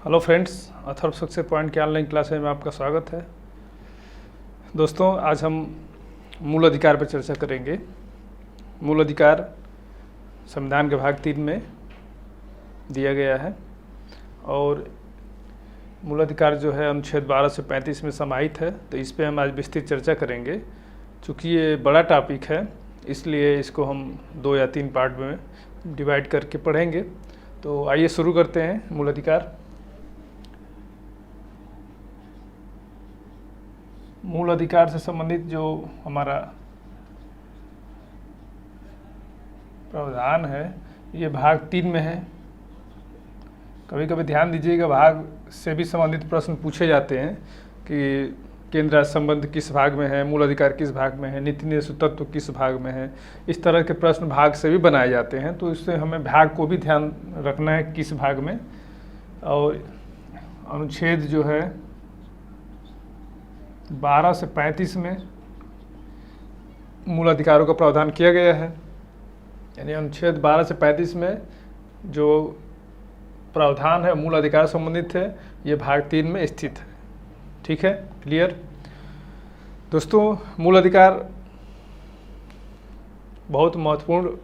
Hello friends, Atharva success point के online class में आपका स्वागत है। दोस्तों, आज हम मूल अधिकार पर चर्चा करेंगे। मूल अधिकार संविधान के भाग 3 में दिया गया है और मूल अधिकार जो है अनुच्छेद 12 से 35 में समाहित है, तो इस पर हम आज विस्तृत चर्चा करेंगे। चूँकि ये बड़ा टॉपिक है, इसलिए इसको हम 2 या 3 पार्ट में डिवाइड करके पढ़ेंगे। तो आइए शुरू करते हैं। मूल अधिकार, मूल अधिकार से संबंधित जो हमारा प्रावधान है ये भाग 3 में है। कभी कभी ध्यान दीजिएगा, भाग से भी संबंधित प्रश्न पूछे जाते हैं कि केंद्र राज्य संबंध किस भाग में है, मूल अधिकार किस भाग में है, नीति निर्देश तत्व किस भाग में है। इस तरह के प्रश्न भाग से भी बनाए जाते हैं, तो इससे हमें भाग को भी ध्यान रखना है किस भाग में। और अनुच्छेद जो है 12 से 35 में मूल अधिकारों का प्रावधान किया गया है। यानी अनुच्छेद 12 से 35 में जो प्रावधान है मूल अधिकार संबंधित है, ये भाग 3 में स्थित है। ठीक है, क्लियर। दोस्तों, मूल अधिकार बहुत महत्वपूर्ण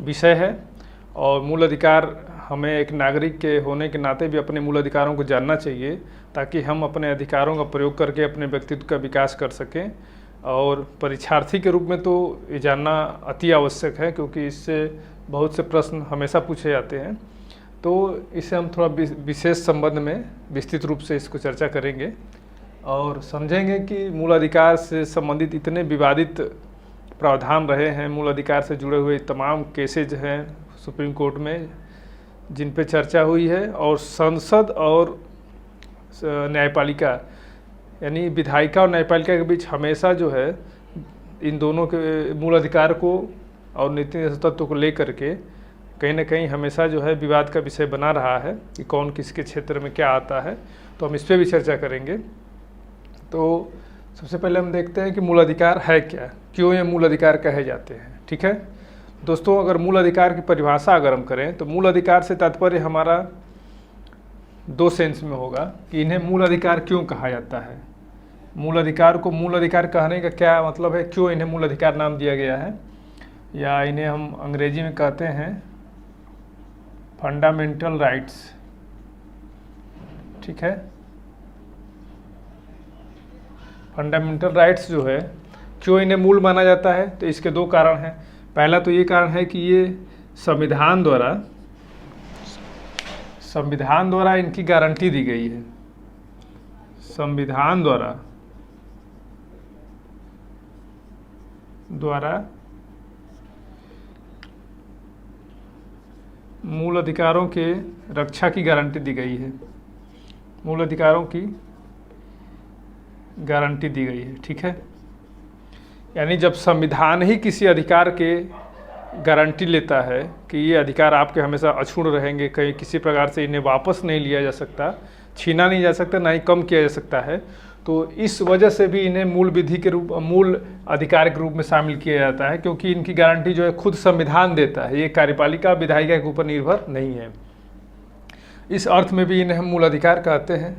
विषय है और मूल अधिकार हमें एक नागरिक के होने के नाते भी अपने मूल अधिकारों को जानना चाहिए, ताकि हम अपने अधिकारों का प्रयोग करके अपने व्यक्तित्व का विकास कर सकें। और परीक्षार्थी के रूप में तो ये जानना अति आवश्यक है, क्योंकि इससे बहुत से प्रश्न हमेशा पूछे जाते हैं। तो इसे हम थोड़ा विशेष संबंध में विस्तृत रूप से इसको चर्चा करेंगे और समझेंगे कि मूल अधिकार से संबंधित इतने विवादित प्रावधान रहे हैं। मूल अधिकार से जुड़े हुए तमाम केसेज हैं सुप्रीम कोर्ट में जिन पे चर्चा हुई है, और संसद और न्यायपालिका यानी विधायिका और न्यायपालिका के बीच हमेशा जो है इन दोनों के मूल अधिकार को और नीति निर्देश तत्व को लेकर के कहीं ना कहीं हमेशा जो है विवाद का विषय बना रहा है कि कौन किसके क्षेत्र में क्या आता है। तो हम इस पर भी चर्चा करेंगे। तो सबसे पहले हम देखते हैं कि मूल अधिकार है क्या, क्यों ये मूल अधिकार कहे जाते हैं। ठीक है दोस्तों, अगर मूल अधिकार की परिभाषा अगर हम करें तो मूल अधिकार से तात्पर्य हमारा 2 सेंस में होगा कि इन्हें मूल अधिकार क्यों कहा जाता है। मूल अधिकार को मूल अधिकार कहने का क्या मतलब है, क्यों इन्हें मूल अधिकार नाम दिया गया है, या इन्हें हम अंग्रेजी में कहते हैं फंडामेंटल राइट्स। ठीक है, फंडामेंटल राइट्स जो है क्यों इन्हें मूल माना जाता है, तो इसके 2 कारण हैं। पहला तो ये कारण है कि ये संविधान द्वारा इनकी गारंटी दी गई है। संविधान द्वारा मूल अधिकारों के रक्षा की गारंटी दी गई है। मूल अधिकारों की गारंटी दी गई है। ठीक है, यानी जब संविधान ही किसी अधिकार के गारंटी लेता है कि ये अधिकार आपके हमेशा अक्षुण्ण रहेंगे, कहीं किसी प्रकार से इन्हें वापस नहीं लिया जा सकता, छीना नहीं जा सकता, ना ही कम किया जा सकता है, तो इस वजह से भी इन्हें मूल अधिकार के रूप में शामिल किया जाता है, क्योंकि इनकी गारंटी जो है खुद संविधान देता है। ये कार्यपालिका विधायिका के ऊपर निर्भर नहीं है। इस अर्थ में भी इन्हें हम मूल अधिकार कहते हैं।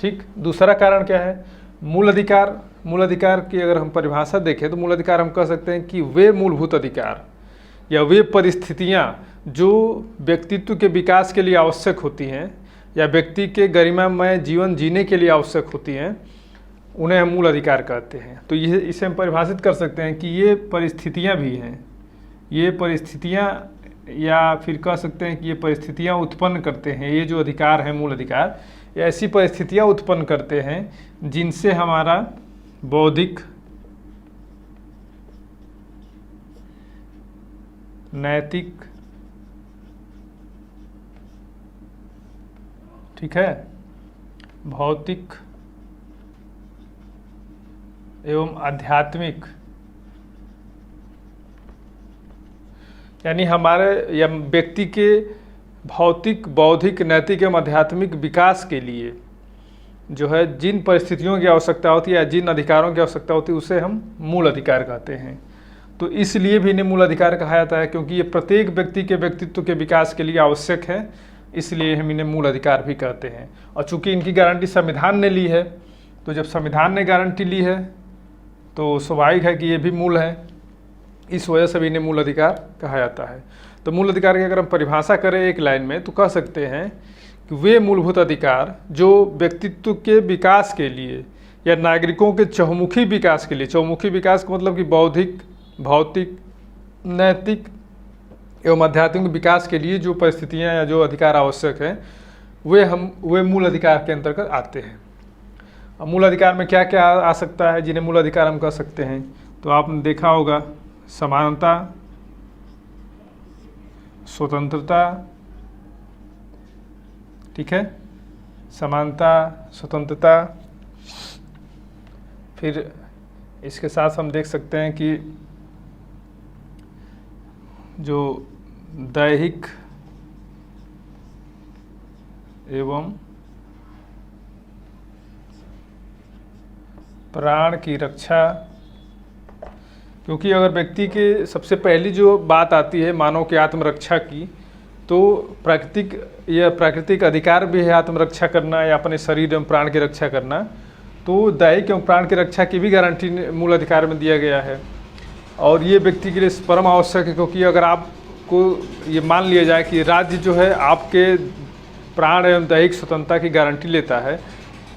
ठीक, दूसरा कारण क्या है, मूल अधिकार की अगर हम परिभाषा देखें तो मूल अधिकार हम कह सकते हैं कि वे मूलभूत अधिकार या वे परिस्थितियां जो व्यक्तित्व के विकास के लिए आवश्यक होती हैं या व्यक्ति के गरिमामय जीवन जीने के लिए आवश्यक होती हैं, उन्हें हम मूल अधिकार कहते हैं। तो ये इसे हम परिभाषित कर सकते हैं कि ये परिस्थितियां भी हैं, ये परिस्थितियां, या फिर कह सकते हैं कि ये परिस्थितियां उत्पन्न करते हैं। ये जो अधिकार हैं मूल अधिकार, ये ऐसी परिस्थितियां उत्पन्न करते हैं जिनसे हमारा बौद्धिक, नैतिक, ठीक है, भौतिक एवं आध्यात्मिक, यानी हमारे या व्यक्ति के भौतिक, बौद्धिक, नैतिक एवं आध्यात्मिक विकास के लिए जो है जिन परिस्थितियों की आवश्यकता होती है या जिन अधिकारों की आवश्यकता होती है, उसे हम मूल अधिकार कहते हैं। तो इसलिए भी इन्हें मूल अधिकार कहा जाता है, क्योंकि ये प्रत्येक व्यक्ति के व्यक्तित्व के विकास के लिए आवश्यक है। इसलिए हम इन्हें मूल अधिकार भी कहते हैं। और चूंकि इनकी गारंटी संविधान ने ली है, तो जब संविधान ने गारंटी ली है तो स्वाभाविक है कि ये भी मूल है, इस वजह से भी इन्हें मूल अधिकार कहा जाता है। तो मूल अधिकार की अगर हम परिभाषा करें एक लाइन में तो कह सकते हैं कि वे मूलभूत अधिकार जो व्यक्तित्व के विकास के लिए या नागरिकों के चहुमुखी विकास के लिए, चहुमुखी विकास का मतलब कि बौद्धिक, भौतिक, नैतिक एवं आध्यात्मिक विकास के लिए जो परिस्थितियां या जो अधिकार आवश्यक हैं वे मूल अधिकार के अंतर्गत आते हैं। अब मूल अधिकार में क्या क्या आ सकता है जिन्हें मूल अधिकार हम कह सकते हैं? तो आपने देखा होगा समानता, स्वतंत्रता, ठीक है, समानता, स्वतंत्रता। फिर इसके साथ हम देख सकते हैं कि जो दैहिक एवं प्राण की रक्षा, क्योंकि अगर व्यक्ति के सबसे पहली जो बात आती है मानव की आत्मरक्षा की, तो प्राकृतिक अधिकार भी है आत्मरक्षा करना या अपने शरीर एवं प्राण की रक्षा करना। तो दैहिक एवं प्राण की रक्षा की भी गारंटी मूल अधिकार में दिया गया है और ये व्यक्ति के लिए परम आवश्यक है, क्योंकि अगर आपको ये मान लिया जाए कि राज्य जो है आपके प्राण एवं दैहिक स्वतंत्रता की गारंटी लेता है,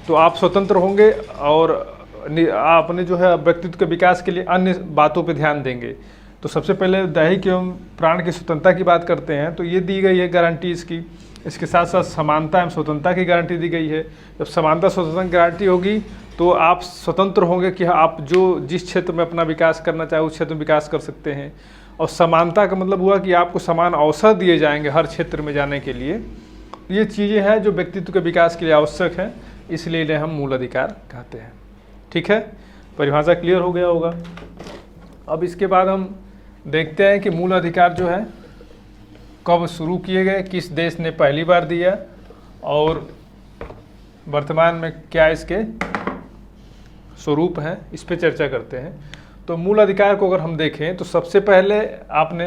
तो आप स्वतंत्र होंगे और आपने जो है व्यक्तित्व के विकास के लिए अन्य बातों पर ध्यान देंगे। तो सबसे पहले दैहिक एवं प्राण की स्वतंत्रता की बात करते हैं तो ये दी गई है गारंटी इसकी। इसके साथ साथ समानता एवं स्वतंत्रता की गारंटी दी गई है। जब समानता स्वतंत्रता की गारंटी होगी तो आप स्वतंत्र होंगे कि आप जिस क्षेत्र में अपना विकास करना चाहे उस क्षेत्र में विकास कर सकते हैं। और समानता का मतलब हुआ कि आपको समान अवसर दिए जाएंगे हर क्षेत्र में जाने के लिए। ये चीज़ें हैं जो व्यक्तित्व के विकास के लिए आवश्यक हैं, इसलिए इन्हें हम मूल अधिकार कहते हैं। ठीक है, परिभाषा क्लियर हो गया होगा। अब इसके बाद हम देखते हैं कि मूल अधिकार जो है कब शुरू किए गए, किस देश ने पहली बार दिया और वर्तमान में क्या इसके स्वरूप हैं, इस पे चर्चा करते हैं। तो मूल अधिकार को अगर हम देखें तो सबसे पहले आपने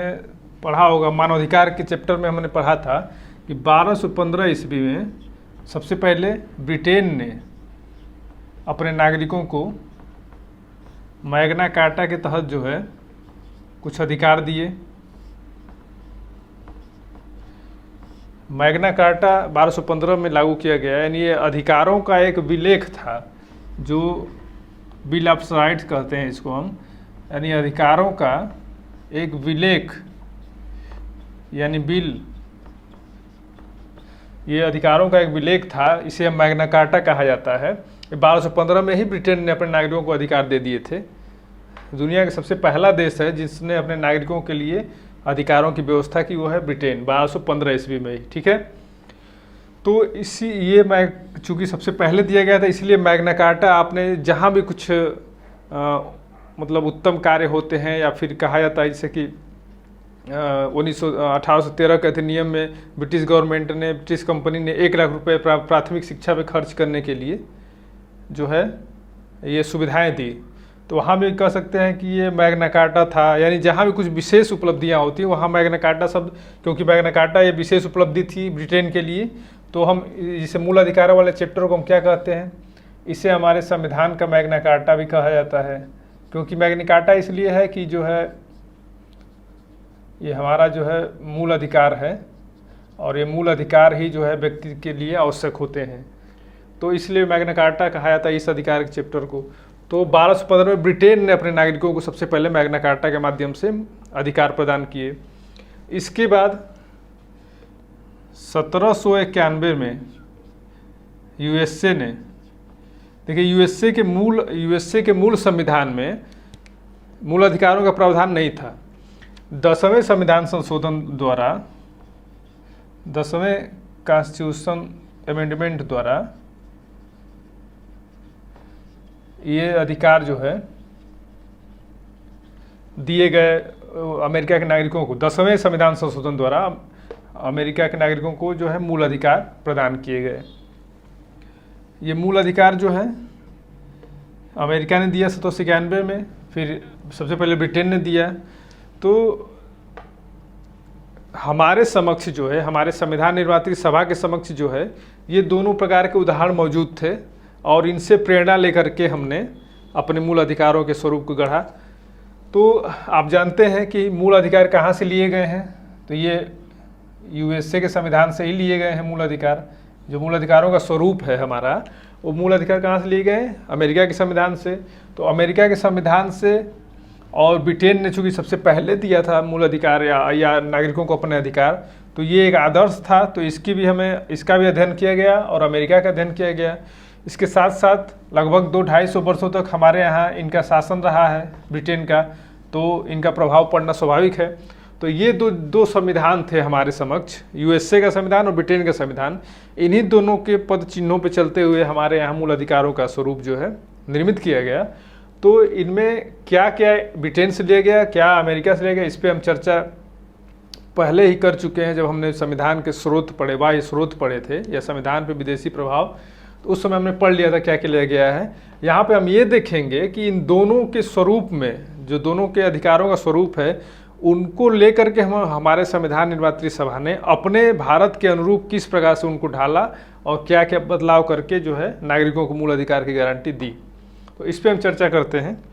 पढ़ा होगा, मानवाधिकार के चैप्टर में हमने पढ़ा था कि 1215 ईस्वी में सबसे पहले ब्रिटेन ने अपने नागरिकों को मैग्ना कार्टा के तहत जो है कुछ अधिकार दिए। मैग्ना कार्टा 1215 में लागू किया गया, यानी ये अधिकारों का एक विलेख था, जो बिल ऑफ राइट्स कहते हैं इसको हम, यानी अधिकारों का एक विलेख यानी बिल, ये अधिकारों का एक विलेख था, इसे मैग्ना कार्टा कहा जाता है। 1215 में ही ब्रिटेन ने अपने नागरिकों को अधिकार दे दिए थे। दुनिया का सबसे पहला देश है जिसने अपने नागरिकों के लिए अधिकारों की व्यवस्था की, वो है ब्रिटेन, 1215 ईस्वी में ही। ठीक है, तो चूँकि सबसे पहले दिया गया था, इसलिए मैग्ना कार्टा आपने जहाँ भी कुछ मतलब उत्तम कार्य होते हैं या फिर कहा जाता है जैसे कि 1813 के अधिनियम में ब्रिटिश गवर्नमेंट ने, ब्रिटिश कंपनी ने 1 लाख रुपए प्राथमिक शिक्षा पे खर्च करने के लिए जो है ये सुविधाएं दी। तो वहाँ भी कह सकते हैं कि ये मैग्ना कार्टा था, यानी जहाँ भी कुछ विशेष उपलब्धियाँ होती हैं वहाँ मैग्ना कार्टा शब्द, क्योंकि मैग्ना कार्टा ये विशेष उपलब्धि थी ब्रिटेन के लिए, तो हम इसे मूल अधिकार वाले चैप्टर को हम क्या कहते हैं, इसे हमारे संविधान का मैग्ना कार्टा भी कहा जाता है। क्योंकि मैग्ना कार्टा इसलिए है कि जो है ये हमारा जो है मूल अधिकार है और ये मूल अधिकार ही जो है व्यक्ति के लिए आवश्यक होते हैं, तो इसलिए मैग्ना कार्टा कहा जाता है इस अधिकार के चैप्टर को। तो 1215 में ब्रिटेन ने अपने नागरिकों को सबसे पहले मैग्ना कार्टा के माध्यम से अधिकार प्रदान किए। इसके बाद 1791 में यूएसए ने, देखिए यूएसए के मूल संविधान में मूल अधिकारों का प्रावधान नहीं था। 10वें संविधान संशोधन द्वारा, 10वें कॉन्स्टिट्यूशन अमेंडमेंट द्वारा ये अधिकार जो है दिए गए अमेरिका के नागरिकों को। 10वें संविधान संशोधन द्वारा अमेरिका के नागरिकों को जो है मूल अधिकार प्रदान किए गए। ये मूल अधिकार जो है अमेरिका ने दिया 1791 में, फिर सबसे पहले ब्रिटेन ने दिया। तो हमारे समक्ष जो है, हमारे संविधान निर्मात्री सभा के समक्ष जो है, ये दोनों प्रकार के उदाहरण मौजूद थे और इनसे प्रेरणा लेकर के हमने अपने मूल अधिकारों के स्वरूप को गढ़ा। तो आप जानते हैं कि मूल अधिकार कहाँ से लिए गए हैं, तो ये यूएसए के संविधान से ही लिए गए हैं मूल अधिकार। जो मूल अधिकारों का स्वरूप है हमारा, वो मूल अधिकार कहाँ से लिए गए हैं? अमेरिका के संविधान से। तो अमेरिका के संविधान से, और ब्रिटेन ने चूँकि सबसे पहले दिया था मूल अधिकार या नागरिकों को अपने अधिकार, तो ये एक आदर्श था। तो इसका भी अध्ययन किया गया और अमेरिका का अध्ययन किया गया। इसके साथ साथ लगभग 200-250 वर्षों तक हमारे यहाँ इनका शासन रहा है ब्रिटेन का, तो इनका प्रभाव पड़ना स्वाभाविक है। तो ये दो संविधान थे हमारे समक्ष, यूएसए का संविधान और ब्रिटेन का संविधान। इन्हीं दोनों के पद चिन्हों पर चलते हुए हमारे यहाँ मूल अधिकारों का स्वरूप जो है निर्मित किया गया। तो इनमें क्या क्या ब्रिटेन से लिया गया, क्या अमेरिका से लिया गया, इस पर हम चर्चा पहले ही कर चुके हैं जब हमने संविधान के स्रोत पढ़े, बाह्य स्रोत पढ़े थे, या संविधान पे विदेशी प्रभाव। तो उस समय हमने पढ़ लिया था क्या क्या लिया गया है। यहाँ पे हम ये देखेंगे कि इन दोनों के स्वरूप में, जो दोनों के अधिकारों का स्वरूप है, उनको लेकर के हमारे संविधान निर्मात्री सभा ने अपने भारत के अनुरूप किस प्रकार से उनको ढाला और क्या क्या बदलाव करके जो है नागरिकों को मूल अधिकार की गारंटी दी। तो इस पर हम चर्चा करते हैं।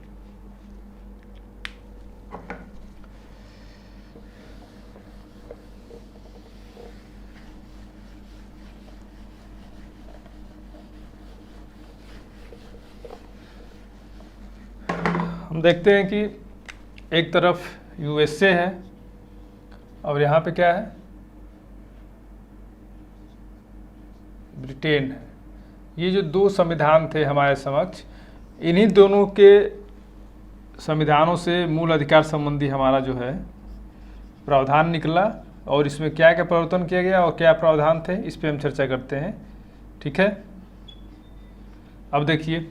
हम देखते हैं कि एक तरफ यूएसए है और यहाँ पे क्या है, ब्रिटेन है। ये जो दो संविधान थे हमारे समक्ष, इन्हीं दोनों के संविधानों से मूल अधिकार संबंधी हमारा जो है प्रावधान निकला, और इसमें क्या क्या परिवर्तन किया गया और क्या प्रावधान थे, इस पे हम चर्चा करते हैं। ठीक है, अब देखिए,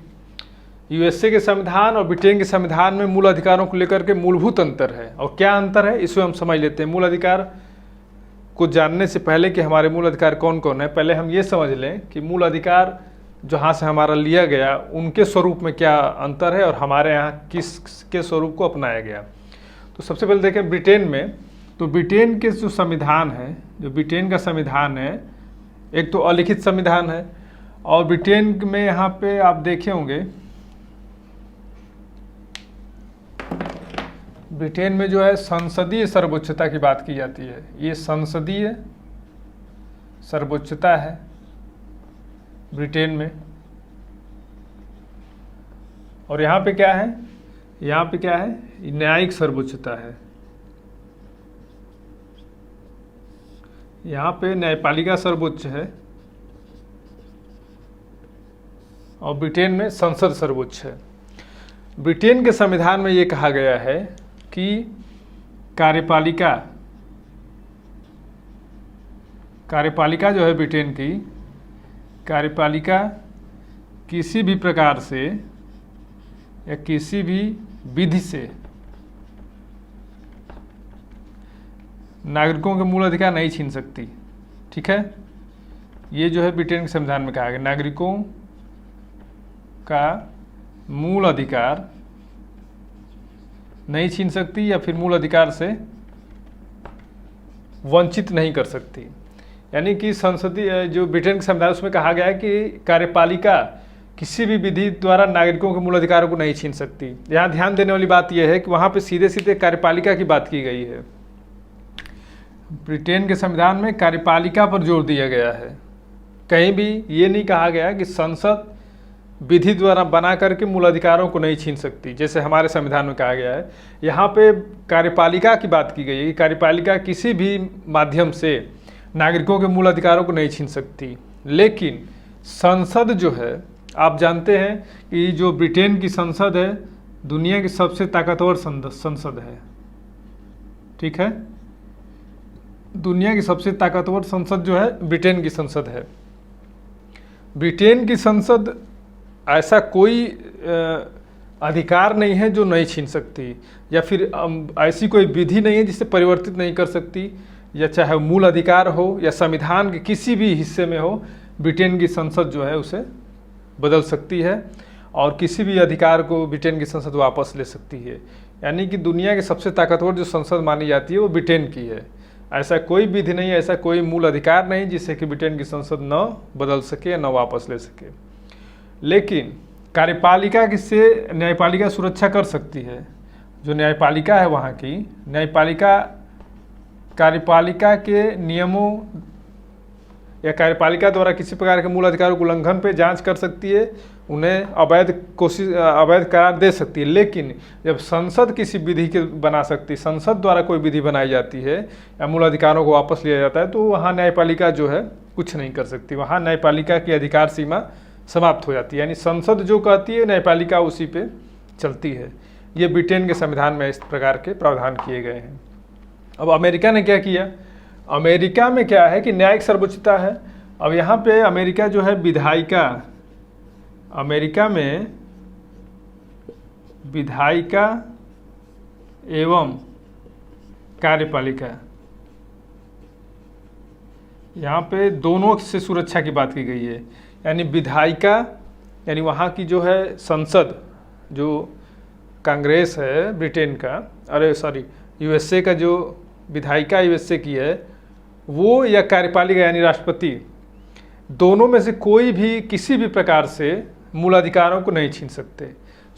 यूएसए के संविधान और ब्रिटेन के संविधान में मूल अधिकारों को लेकर के मूलभूत अंतर है। और क्या अंतर है इसको हम समझ लेते हैं। मूल अधिकार को जानने से पहले कि हमारे मूल अधिकार कौन कौन है, पहले हम ये समझ लें कि मूल अधिकार जहाँ से हमारा लिया गया उनके स्वरूप में क्या अंतर है और हमारे यहाँ किसके स्वरूप को अपनाया गया। तो सबसे पहले देखें ब्रिटेन में, तो ब्रिटेन के जो संविधान है, जो ब्रिटेन का संविधान है, एक तो अलिखित संविधान है। और ब्रिटेन में यहाँ पे आप देखे होंगे, ब्रिटेन में जो है संसदीय सर्वोच्चता की बात की जाती है। ये संसदीय सर्वोच्चता है ब्रिटेन में। और यहाँ पे क्या है, यहाँ पे क्या है, न्यायिक सर्वोच्चता है। यहाँ पे न्यायपालिका सर्वोच्च है और ब्रिटेन में संसद सर्वोच्च है। ब्रिटेन के संविधान में ये कहा गया है कि कार्यपालिका जो है ब्रिटेन की, कार्यपालिका किसी भी प्रकार से या किसी भी विधि से नागरिकों के मूल अधिकार नहीं छीन सकती। ठीक है, ये जो है ब्रिटेन के संविधान में कहा गया, नागरिकों का मूल अधिकार नहीं छीन सकती या फिर मूल अधिकार से वंचित नहीं कर सकती। यानी कि संसदीय जो ब्रिटेन का संविधान, उसमें कहा गया है कि कार्यपालिका किसी भी विधि द्वारा नागरिकों के मूल अधिकारों को नहीं छीन सकती। यहाँ ध्यान देने वाली बात यह है कि वहाँ पे सीधे सीधे कार्यपालिका की बात की गई है। ब्रिटेन के संविधान में कार्यपालिका पर जोर दिया गया है। कहीं भी ये नहीं कहा गया कि संसद विधि द्वारा बना करके मूल अधिकारों को नहीं छीन सकती, जैसे हमारे संविधान में कहा गया है। यहाँ पे कार्यपालिका की बात की गई है कि कार्यपालिका किसी भी माध्यम से नागरिकों के मूल अधिकारों को नहीं छीन सकती। लेकिन संसद जो है, आप जानते हैं कि जो ब्रिटेन की संसद है दुनिया की सबसे ताकतवर संसद है। ठीक है, दुनिया की सबसे ताकतवर संसद जो है ब्रिटेन की संसद है। ब्रिटेन की संसद ऐसा कोई अधिकार नहीं है जो नहीं छीन सकती, या फिर ऐसी कोई विधि नहीं है जिसे परिवर्तित नहीं कर सकती, या चाहे मूल अधिकार हो या संविधान के किसी भी हिस्से में हो, ब्रिटेन की संसद जो है उसे बदल सकती है और किसी भी अधिकार को ब्रिटेन की संसद वापस ले सकती है। यानी कि दुनिया की सबसे ताकतवर जो संसद मानी जाती है वो ब्रिटेन की है। ऐसा कोई विधि नहीं, ऐसा कोई मूल अधिकार नहीं जिससे कि ब्रिटेन की संसद न बदल सके न वापस ले सके। लेकिन कार्यपालिका किससे न्यायपालिका सुरक्षा कर सकती है? जो न्यायपालिका है वहाँ की न्यायपालिका कार्यपालिका के नियमों या कार्यपालिका द्वारा किसी प्रकार के मूल अधिकारों के उल्लंघन पे जांच कर सकती है, उन्हें अवैध करार दे सकती है। लेकिन जब संसद किसी विधि के बना सकती, संसद द्वारा कोई विधि बनाई जाती है या मूल अधिकारों को वापस लिया जाता है, तो वहाँ न्यायपालिका जो है कुछ नहीं कर सकती। वहाँ न्यायपालिका की अधिकार सीमा समाप्त हो जाती है, यानी संसद जो कहती है न्यायपालिका उसी पे चलती है। ये ब्रिटेन के संविधान में इस प्रकार के प्रावधान किए गए हैं। अब अमेरिका ने क्या किया? अमेरिका में क्या है कि न्यायिक सर्वोच्चता है। अब यहाँ पे अमेरिका जो है विधायिका, अमेरिका में विधायिका एवं कार्यपालिका, यहाँ पे दोनों से सुरक्षा की बात की गई है। यानी विधायिका यानी वहाँ की जो है संसद, जो कांग्रेस है ब्रिटेन का, अरे सॉरी यूएसए का, जो विधायिका यूएसए की है वो, या कार्यपालिका यानी राष्ट्रपति, दोनों में से कोई भी किसी भी प्रकार से मूल अधिकारों को नहीं छीन सकते।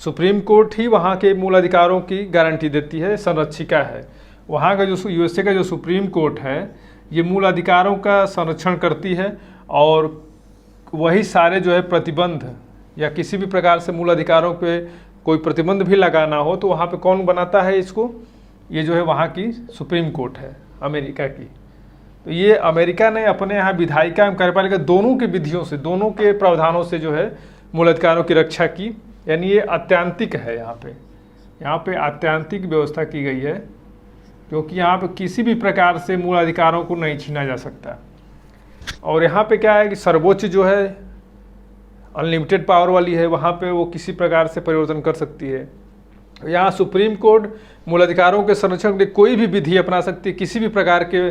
सुप्रीम कोर्ट ही वहाँ के मूल अधिकारों की गारंटी देती है, संरक्षिका है। वहाँ का जो यूएसए का जो सुप्रीम कोर्ट है ये मूल अधिकारों का संरक्षण करती है, और वही सारे जो है प्रतिबंध या किसी भी प्रकार से मूल अधिकारों पे कोई प्रतिबंध भी लगाना हो तो वहाँ पे कौन बनाता है इसको? ये जो है वहाँ की सुप्रीम कोर्ट है अमेरिका की। तो ये अमेरिका ने अपने यहाँ विधायिका एवं कार्यपालिका दोनों के विधियों से, दोनों के प्रावधानों से जो है मूल अधिकारों की रक्षा की। यानी ये आत्यांतिक है, यहाँ पे आत्यांतिक व्यवस्था की गई है, क्योंकि यहाँ पे किसी भी प्रकार से मूल अधिकारों को नहीं छीना जा सकता। और यहाँ पे क्या है कि सर्वोच्च जो है अनलिमिटेड पावर वाली है, वहाँ पे वो किसी प्रकार से परिवर्तन कर सकती है। यहाँ सुप्रीम कोर्ट मूल अधिकारों के संरक्षण के लिए कोई भी विधि अपना सकती है, किसी भी प्रकार के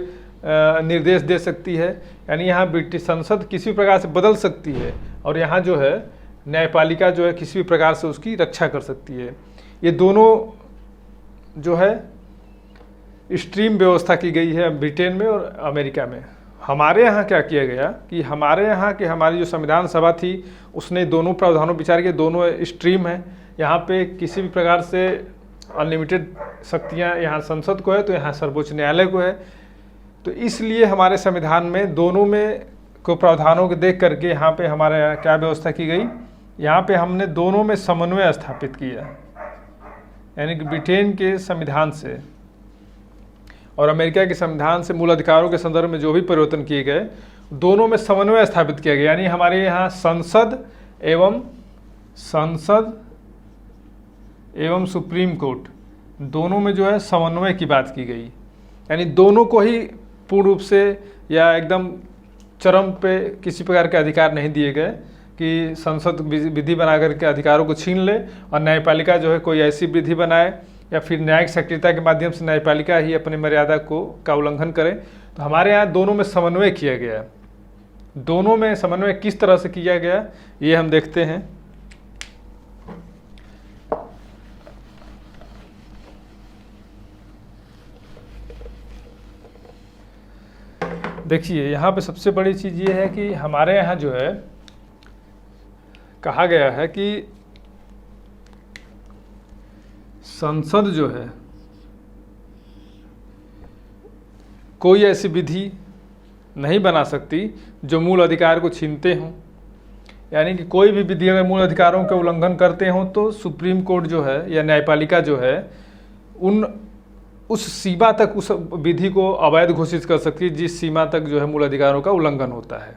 निर्देश दे सकती है। यानी यहाँ ब्रिटिश संसद किसी भी प्रकार से बदल सकती है, और यहाँ जो है न्यायपालिका जो है किसी भी प्रकार से उसकी रक्षा कर सकती है। ये दोनों जो है एक्सट्रीम व्यवस्था की गई है ब्रिटेन में और अमेरिका में। हमारे यहाँ क्या किया गया कि हमारे यहाँ के हमारी जो संविधान सभा थी उसने दोनों प्रावधानों विचार किए, दोनों एक्सट्रीम है। यहाँ पे किसी भी प्रकार से अनलिमिटेड शक्तियाँ यहाँ संसद को है तो यहाँ सर्वोच्च न्यायालय को है। तो इसलिए हमारे संविधान में दोनों में को प्रावधानों को देख करके यहाँ पे हमारे यहाँ क्या व्यवस्था की गई, यहाँ पे हमने दोनों में समन्वय स्थापित किया। यानी कि ब्रिटेन के संविधान से और अमेरिका के संविधान से मूल अधिकारों के संदर्भ में जो भी परिवर्तन किए गए, दोनों में समन्वय स्थापित किया गया। यानी हमारे यहाँ संसद एवं सुप्रीम कोर्ट दोनों में जो है समन्वय की बात की गई। यानी दोनों को ही पूर्ण रूप से या एकदम चरम पे किसी प्रकार के अधिकार नहीं दिए गए कि संसद विधि बना करके अधिकारों को छीन ले और न्यायपालिका जो है कोई ऐसी विधि बनाए या फिर न्यायिक सक्रियता के माध्यम से न्यायपालिका ही अपनी मर्यादा का उल्लंघन करे। तो हमारे यहाँ दोनों में समन्वय किया गया। दोनों में समन्वय किस तरह से किया गया ये हम देखते हैं। देखिए यहाँ पे सबसे बड़ी चीज़ ये है कि हमारे यहाँ जो है कहा गया है कि संसद जो है कोई ऐसी विधि नहीं बना सकती जो मूल अधिकार को छीनते हों। यानी कि कोई भी विधि अगर मूल अधिकारों के उल्लंघन करते हों तो सुप्रीम कोर्ट जो है या न्यायपालिका जो है उस सीमा तक उस विधि को अवैध घोषित कर सकती है जिस सीमा तक जो है मूल अधिकारों का उल्लंघन होता है।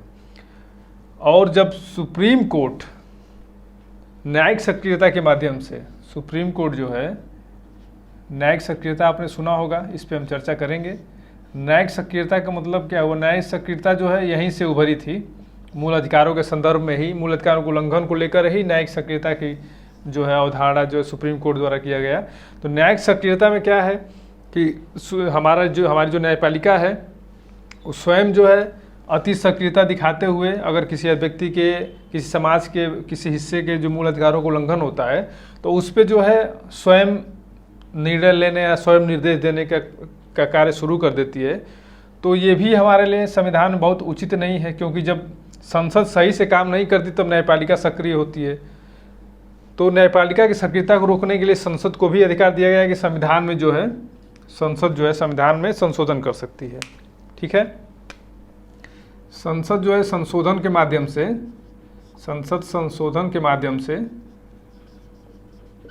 और जब सुप्रीम कोर्ट न्यायिक सक्रियता के माध्यम से, सुप्रीम कोर्ट जो है न्यायिक सक्रियता आपने सुना होगा, इस पे हम चर्चा करेंगे। न्यायिक सक्रियता का मतलब क्या है? वो न्यायिक सक्रियता जो है यहीं से उभरी थी, मूल अधिकारों के संदर्भ में ही, मूल अधिकारों के उल्लंघन को लेकर ही न्यायिक सक्रियता की जो है अवधारणा जो सुप्रीम कोर्ट द्वारा किया गया। तो न्यायिक सक्रियता में क्या है कि हमारी जो न्यायपालिका है वो स्वयं जो है अति सक्रियता दिखाते हुए अगर किसी व्यक्ति के, किसी समाज के किसी हिस्से के जो मूल अधिकारों को उल्लंघन होता है तो उस पर जो है स्वयं निर्णय लेने या स्वयं निर्देश देने का कार्य शुरू कर देती है। तो ये भी हमारे लिए संविधान में बहुत उचित नहीं है, क्योंकि जब संसद सही से काम नहीं करती तब न्यायपालिका सक्रिय होती है। तो न्यायपालिका की सक्रियता को रोकने के लिए संसद को भी अधिकार दिया गया है कि संविधान में जो है संसद जो है संविधान में संशोधन कर सकती है। ठीक है, संसद जो है संशोधन के माध्यम से, संसद संशोधन के माध्यम से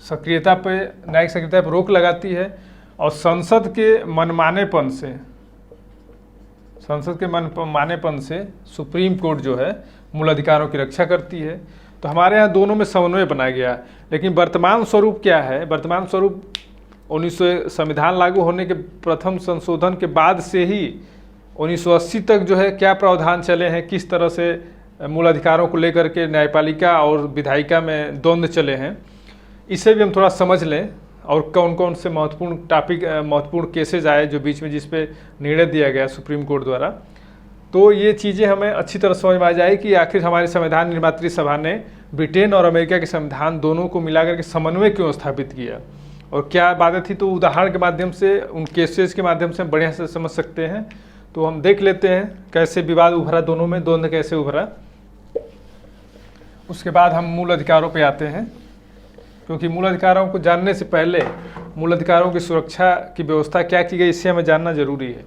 सक्रियता पे, न्यायिक सक्रियता पर रोक लगाती है और संसद के मनमानेपन से, संसद के मनमानेपन से सुप्रीम कोर्ट जो है मूल अधिकारों की रक्षा करती है। तो हमारे यहाँ दोनों में समन्वय बनाया गया। लेकिन वर्तमान स्वरूप क्या है? वर्तमान स्वरूप 1900 संविधान लागू होने के प्रथम संशोधन के बाद से ही 1980 तक जो है क्या प्रावधान चले हैं, किस तरह से मूल अधिकारों को लेकर के न्यायपालिका और विधायिका में द्वंद्व चले हैं, इसे भी हम थोड़ा समझ लें। और कौन कौन से महत्वपूर्ण केसेज आए जो बीच में, जिस पे निर्णय दिया गया सुप्रीम कोर्ट द्वारा। तो ये चीज़ें हमें अच्छी तरह समझ में आ जाए कि आखिर हमारी संविधान निर्मात्री सभा ने ब्रिटेन और अमेरिका के संविधान दोनों को मिलाकर के समन्वय क्यों स्थापित किया और क्या बातें थी। तो उदाहरण के माध्यम से, उन केसेस के माध्यम से हम बढ़िया से समझ सकते हैं। तो हम देख लेते हैं कैसे विवाद उभरा, दोनों में द्वंद्व कैसे उभरा। उसके बाद हम मूल अधिकारों पे आते हैं, क्योंकि मूल अधिकारों को जानने से पहले मूल अधिकारों की सुरक्षा की व्यवस्था क्या की गई, इससे हमें जानना जरूरी है।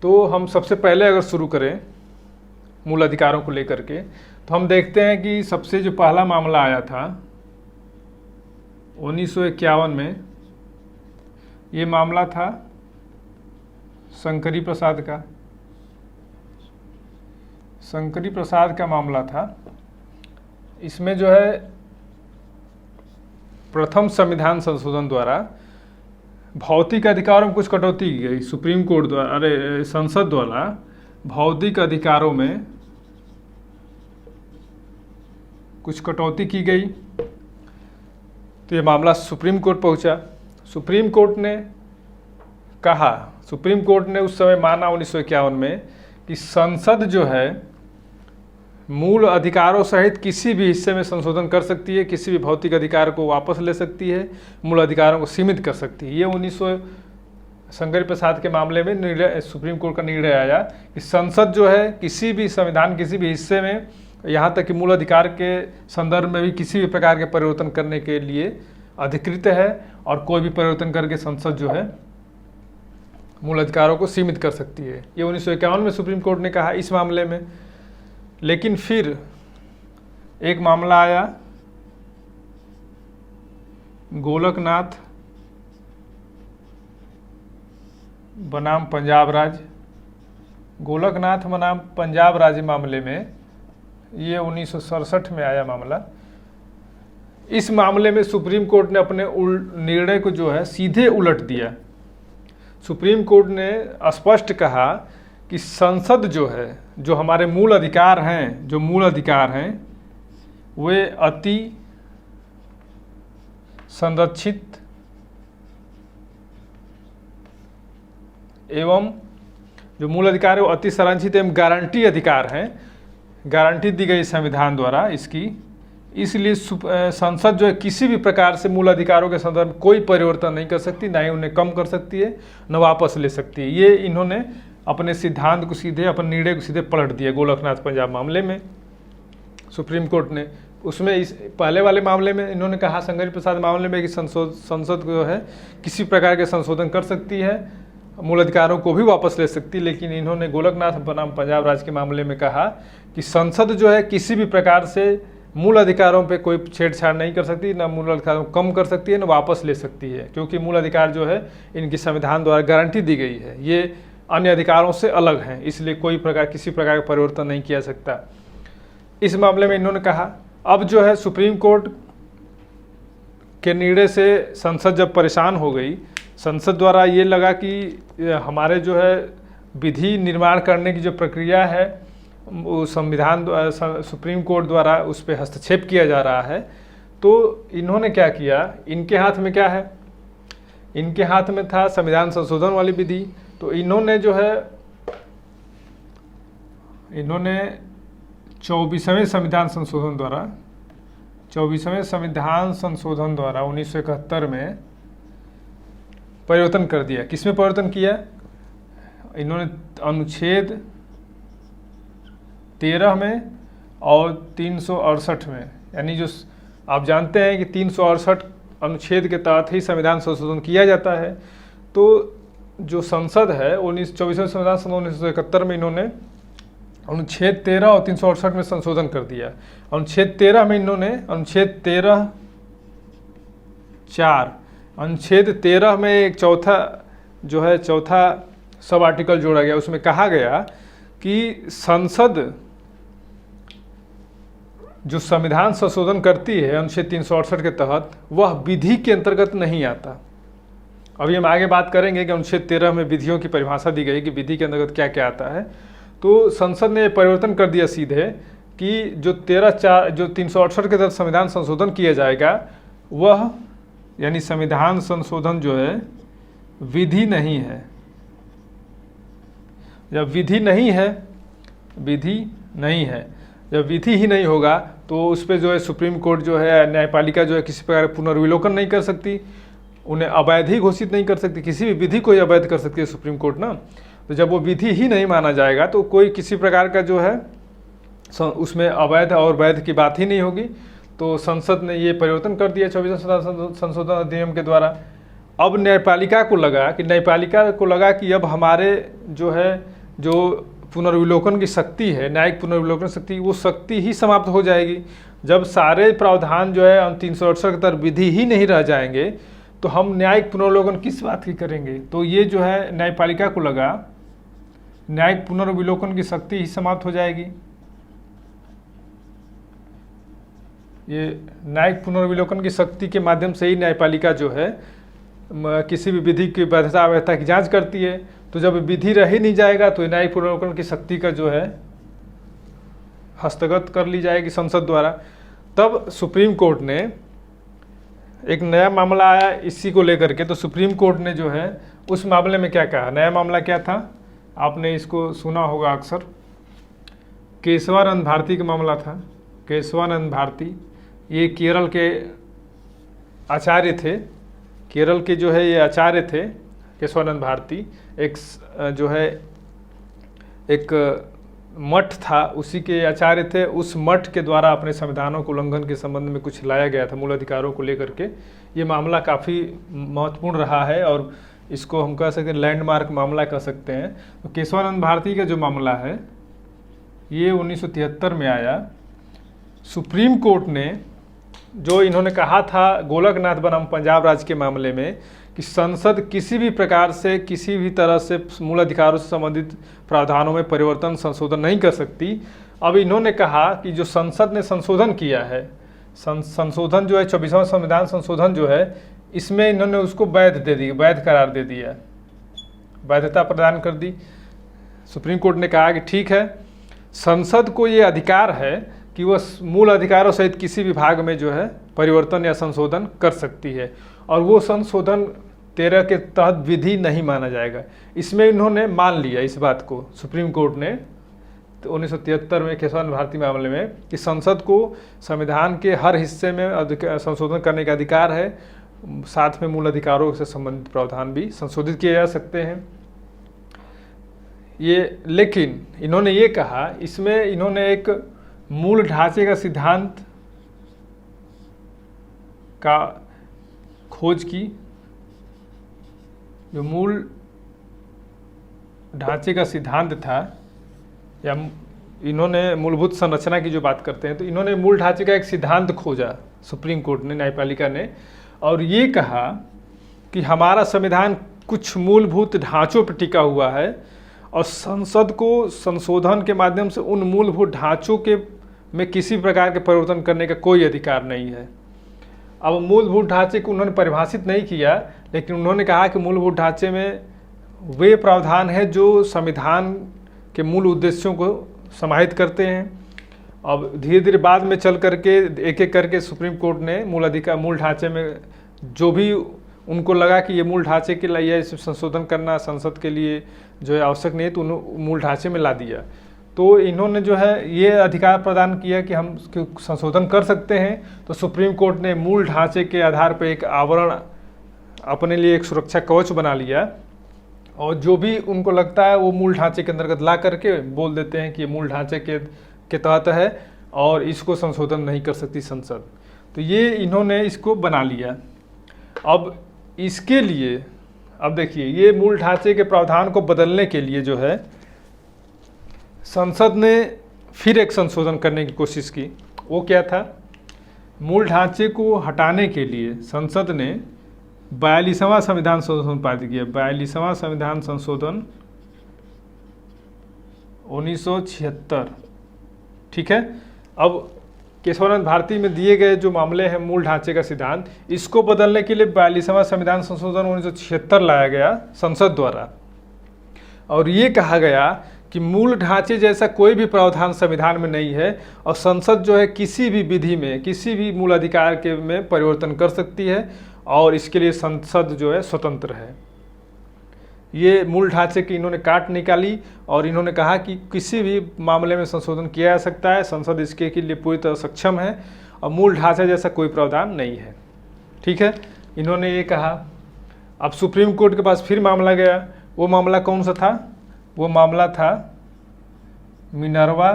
तो हम सबसे पहले अगर शुरू करें मूल अधिकारों को लेकर के, तो हम देखते हैं कि सबसे जो पहला मामला आया था 1951 में, ये मामला था शंकरी प्रसाद का। शंकरी प्रसाद का मामला था। इसमें जो है प्रथम संविधान संशोधन द्वारा भौतिक अधिकारों में कुछ कटौती की गई। सुप्रीम कोर्ट द्वारा, संसद द्वारा भौतिक अधिकारों में कुछ कटौती की गई। तो ये मामला सुप्रीम कोर्ट पहुंचा। सुप्रीम कोर्ट ने कहा, सुप्रीम कोर्ट ने उस समय माना 1951 में कि संसद जो है मूल अधिकारों सहित किसी भी हिस्से में संशोधन कर सकती है, किसी भी भौतिक अधिकार को वापस ले सकती है, मूल अधिकारों को सीमित कर सकती है। ये 1900 शंकरी प्रसाद के मामले में निर्णय, सुप्रीम कोर्ट का निर्णय आया कि संसद जो है किसी भी संविधान किसी भी हिस्से में, यहाँ तक कि मूल अधिकार के संदर्भ में भी किसी भी प्रकार के परिवर्तन करने के लिए अधिकृत है और कोई भी परिवर्तन करके संसद जो है मूल अधिकारों को सीमित कर सकती है। ये 1951 में सुप्रीम कोर्ट ने कहा इस मामले में। लेकिन फिर एक मामला आया गोलकनाथ बनाम पंजाब राज्य, गोलकनाथ बनाम पंजाब राज्य मामले में, ये 1967 में आया मामला। इस मामले में सुप्रीम कोर्ट ने अपने निर्णय को जो है सीधे उलट दिया। सुप्रीम कोर्ट ने स्पष्ट कहा कि संसद जो है, जो हमारे मूल अधिकार हैं, जो मूल अधिकार हैं वे अति संरक्षित एवं जो मूल अधिकार है वो अति संरक्षित एवं गारंटी अधिकार हैं, गारंटी दी गई संविधान द्वारा इसकी। इसलिए संसद जो है किसी भी प्रकार से मूल अधिकारों के संदर्भ में कोई परिवर्तन नहीं कर सकती, ना ही उन्हें कम कर सकती है, न वापस ले सकती है। ये इन्होंने अपने सिद्धांत को सीधे, अपने निर्णय को सीधे पलट दिया गोलकनाथ पंजाब मामले में सुप्रीम कोर्ट ने। उसमें इस पहले वाले मामले में इन्होंने कहा, शंकरी प्रसाद मामले में, कि संसद जो है किसी प्रकार के संशोधन कर सकती है, मूल अधिकारों को भी वापस ले सकती। लेकिन इन्होंने गोलकनाथ बनाम पंजाब राज्य के मामले में कहा कि संसद जो है किसी भी प्रकार से मूल अधिकारों पे कोई छेड़छाड़ नहीं कर सकती, ना मूल अधिकारों को कम कर सकती है, ना वापस ले सकती है, क्योंकि मूल अधिकार जो है इनकी संविधान द्वारा गारंटी दी गई है, ये अन्य अधिकारों से अलग हैं, इसलिए किसी प्रकार का परिवर्तन नहीं किया सकता। इस मामले में इन्होंने कहा अब जो है सुप्रीम कोर्ट के निर्णय से संसद जब परेशान हो गई, संसद द्वारा ये लगा कि हमारे जो है विधि निर्माण करने की जो प्रक्रिया है वो संविधान सुप्रीम कोर्ट द्वारा उस पर हस्तक्षेप किया जा रहा है। तो इन्होंने क्या किया, इनके हाथ में क्या है, इनके हाथ में था संविधान संशोधन वाली विधि। तो इन्होंने जो है 24वें संविधान संशोधन द्वारा 1971 में परिवर्तन कर दिया। किसमें परिवर्तन किया? इन्होंने अनुच्छेद 13 में और 368 में, यानी जो आप जानते हैं कि 368 अनुच्छेद के तहत ही संविधान संशोधन किया जाता है। तो जो संसद है 24वें संविधान संशोधन 1971 में इन्होंने अनुच्छेद 13 और 368 में संशोधन कर दिया। अनुच्छेद 13 में इन्होंने अनुच्छेद 13 में एक चौथा सब आर्टिकल जोड़ा गया। उसमें कहा गया कि संसद जो संविधान संशोधन करती है अनुच्छेद 368 के तहत, वह विधि के अंतर्गत नहीं आता। अभी हम आगे बात करेंगे कि अनुच्छेद 13 में विधियों की परिभाषा दी गई कि विधि के अंतर्गत क्या क्या आता है। तो संसद ने परिवर्तन कर दिया सीधे कि जो 368 के तहत संविधान संशोधन किया जाएगा वह, यानी संविधान संशोधन जो है विधि नहीं है। जब विधि नहीं है, जब विधि ही नहीं होगा तो उस पर जो है सुप्रीम कोर्ट जो है, न्यायपालिका जो है किसी प्रकार का पुनर्विलोकन नहीं कर सकती, उन्हें अवैध ही घोषित नहीं कर सकती, किसी भी विधि को अवैध कर सकती है सुप्रीम कोर्ट ना। तो जब वो विधि ही नहीं माना जाएगा तो कोई किसी प्रकार का जो है उसमें अवैध और वैध की बात ही नहीं होगी। तो संसद ने ये परिवर्तन कर दिया 24वें संशोधन अधिनियम के द्वारा। अब न्यायपालिका को लगा कि अब हमारे जो पुनर्विलोकन की शक्ति है, न्यायिक पुनर्विलोकन शक्ति, वो शक्ति ही समाप्त हो जाएगी। जब सारे प्रावधान जो है 368 के तहत विधि ही नहीं रह जाएंगे तो हम न्यायिक पुनर्विलोकन किस बात की करेंगे। तो ये जो है न्यायपालिका को लगा न्यायिक पुनर्विलोकन की शक्ति ही समाप्त हो जाएगी। ये न्यायिक पुनर्विलोकन की शक्ति के माध्यम से ही न्यायपालिका जो है किसी भी विधि की वैधता अवैधता की जांच करती है। तो जब विधि रह ही नहीं जाएगा तो न्यायिक पुनर्विलोकन की शक्ति का जो है हस्तगत कर ली जाएगी संसद द्वारा। तब सुप्रीम कोर्ट ने एक नया मामला आया इसी को लेकर के। तो सुप्रीम कोर्ट ने जो है उस मामले में क्या कहा, नया मामला क्या था, आपने इसको सुना होगा अक्सर, केशवानंद भारती का मामला था। केशवानंद भारती ये केरल के आचार्य थे, केरल के जो है ये आचार्य थे केशवानंद भारती। एक मठ था, उसी के आचार्य थे। उस मठ के द्वारा अपने संविधानों के उल्लंघन के संबंध में कुछ लाया गया था मूल अधिकारों को लेकर के। ये मामला काफ़ी महत्वपूर्ण रहा है और इसको हम कह सकते हैं लैंडमार्क मामला कह सकते हैं। तो केशवानंद भारती का जो मामला है ये 1973 में आया। सुप्रीम कोर्ट ने जो इन्होंने कहा था गोलकनाथ बनाम पंजाब राज्य के मामले में कि संसद किसी भी प्रकार से किसी भी तरह से मूल अधिकारों से संबंधित प्रावधानों में परिवर्तन संशोधन नहीं कर सकती। अब इन्होंने कहा कि जो संसद ने संशोधन किया है, संशोधन जो है 24वां संविधान संशोधन जो है, इसमें इन्होंने उसको वैध करार दे दिया, वैधता प्रदान कर दी। सुप्रीम कोर्ट ने कहा कि ठीक है, संसद को ये अधिकार है कि वह मूल अधिकारों सहित किसी भी भाग में जो है परिवर्तन या संशोधन कर सकती है और वो संशोधन 13 के तहत विधि नहीं माना जाएगा। इसमें इन्होंने मान लिया इस बात को सुप्रीम कोर्ट ने तो 1973 में केशवानंद भारती मामले में कि संसद को संविधान के हर हिस्से में संशोधन करने का अधिकार है, साथ में मूल अधिकारों से संबंधित प्रावधान भी संशोधित किए जा सकते हैं। लेकिन इन्होंने ये कहा, इसमें इन्होंने एक मूल ढांचे का सिद्धांत का खोज की। जो मूल ढांचे का सिद्धांत था, या इन्होंने मूलभूत संरचना की जो बात करते हैं, तो इन्होंने मूल ढांचे का एक सिद्धांत खोजा सुप्रीम कोर्ट ने, न्यायपालिका ने, और ये कहा कि हमारा संविधान कुछ मूलभूत ढांचों पर टिका हुआ है और संसद को संशोधन के माध्यम से उन मूलभूत ढांचों में किसी प्रकार के परिवर्तन करने का कोई अधिकार नहीं है। अब मूलभूत ढांचे को उन्होंने परिभाषित नहीं किया, लेकिन उन्होंने कहा कि मूलभूत ढांचे में वे प्रावधान हैं जो संविधान के मूल उद्देश्यों को समाहित करते हैं। अब धीरे धीरे बाद में चल करके एक एक करके सुप्रीम कोर्ट ने मूल ढांचे में जो भी उनको लगा कि ये मूल ढांचे के लिए संशोधन करना संसद के लिए जो है आवश्यक नहीं है, तो मूल ढांचे में ला दिया। तो इन्होंने जो है ये अधिकार प्रदान किया कि हम संशोधन कर सकते हैं। तो सुप्रीम कोर्ट ने मूल ढांचे के आधार पर एक आवरण अपने लिए, एक सुरक्षा कवच बना लिया और जो भी उनको लगता है वो मूल ढांचे के अंतर्गत ला करके बोल देते हैं कि ये मूल ढांचे के तहत है और इसको संशोधन नहीं कर सकती संसद। तो ये इन्होंने इसको बना लिया। अब इसके लिए अब देखिए, ये मूल ढांचे के प्रावधान को बदलने के लिए जो है संसद ने फिर एक संशोधन करने की कोशिश की। वो क्या था? मूल ढांचे को हटाने के लिए संसद ने 42वां संविधान संशोधन पारित किया। 42वां संविधान संशोधन 1976। ठीक है। अब केशवानंद भारती में दिए गए जो मामले हैं मूल ढांचे का सिद्धांत, इसको बदलने के लिए 42वां संविधान संशोधन 1976 लाया गया संसद द्वारा। और ये कहा गया कि मूल ढांचे जैसा कोई भी प्रावधान संविधान में नहीं है और संसद जो है किसी भी विधि में किसी भी मूल अधिकार के में परिवर्तन कर सकती है और इसके लिए संसद जो है स्वतंत्र है। ये मूल ढांचे की इन्होंने काट निकाली और इन्होंने कहा कि किसी भी मामले में संशोधन किया जा सकता है, संसद इसके के लिए पूरी तरह सक्षम है और मूल ढांचे जैसा कोई प्रावधान नहीं है। ठीक है, इन्होंने ये कहा। अब सुप्रीम कोर्ट के पास फिर मामला गया। वो मामला कौन सा था? वो मामला था मिनर्वा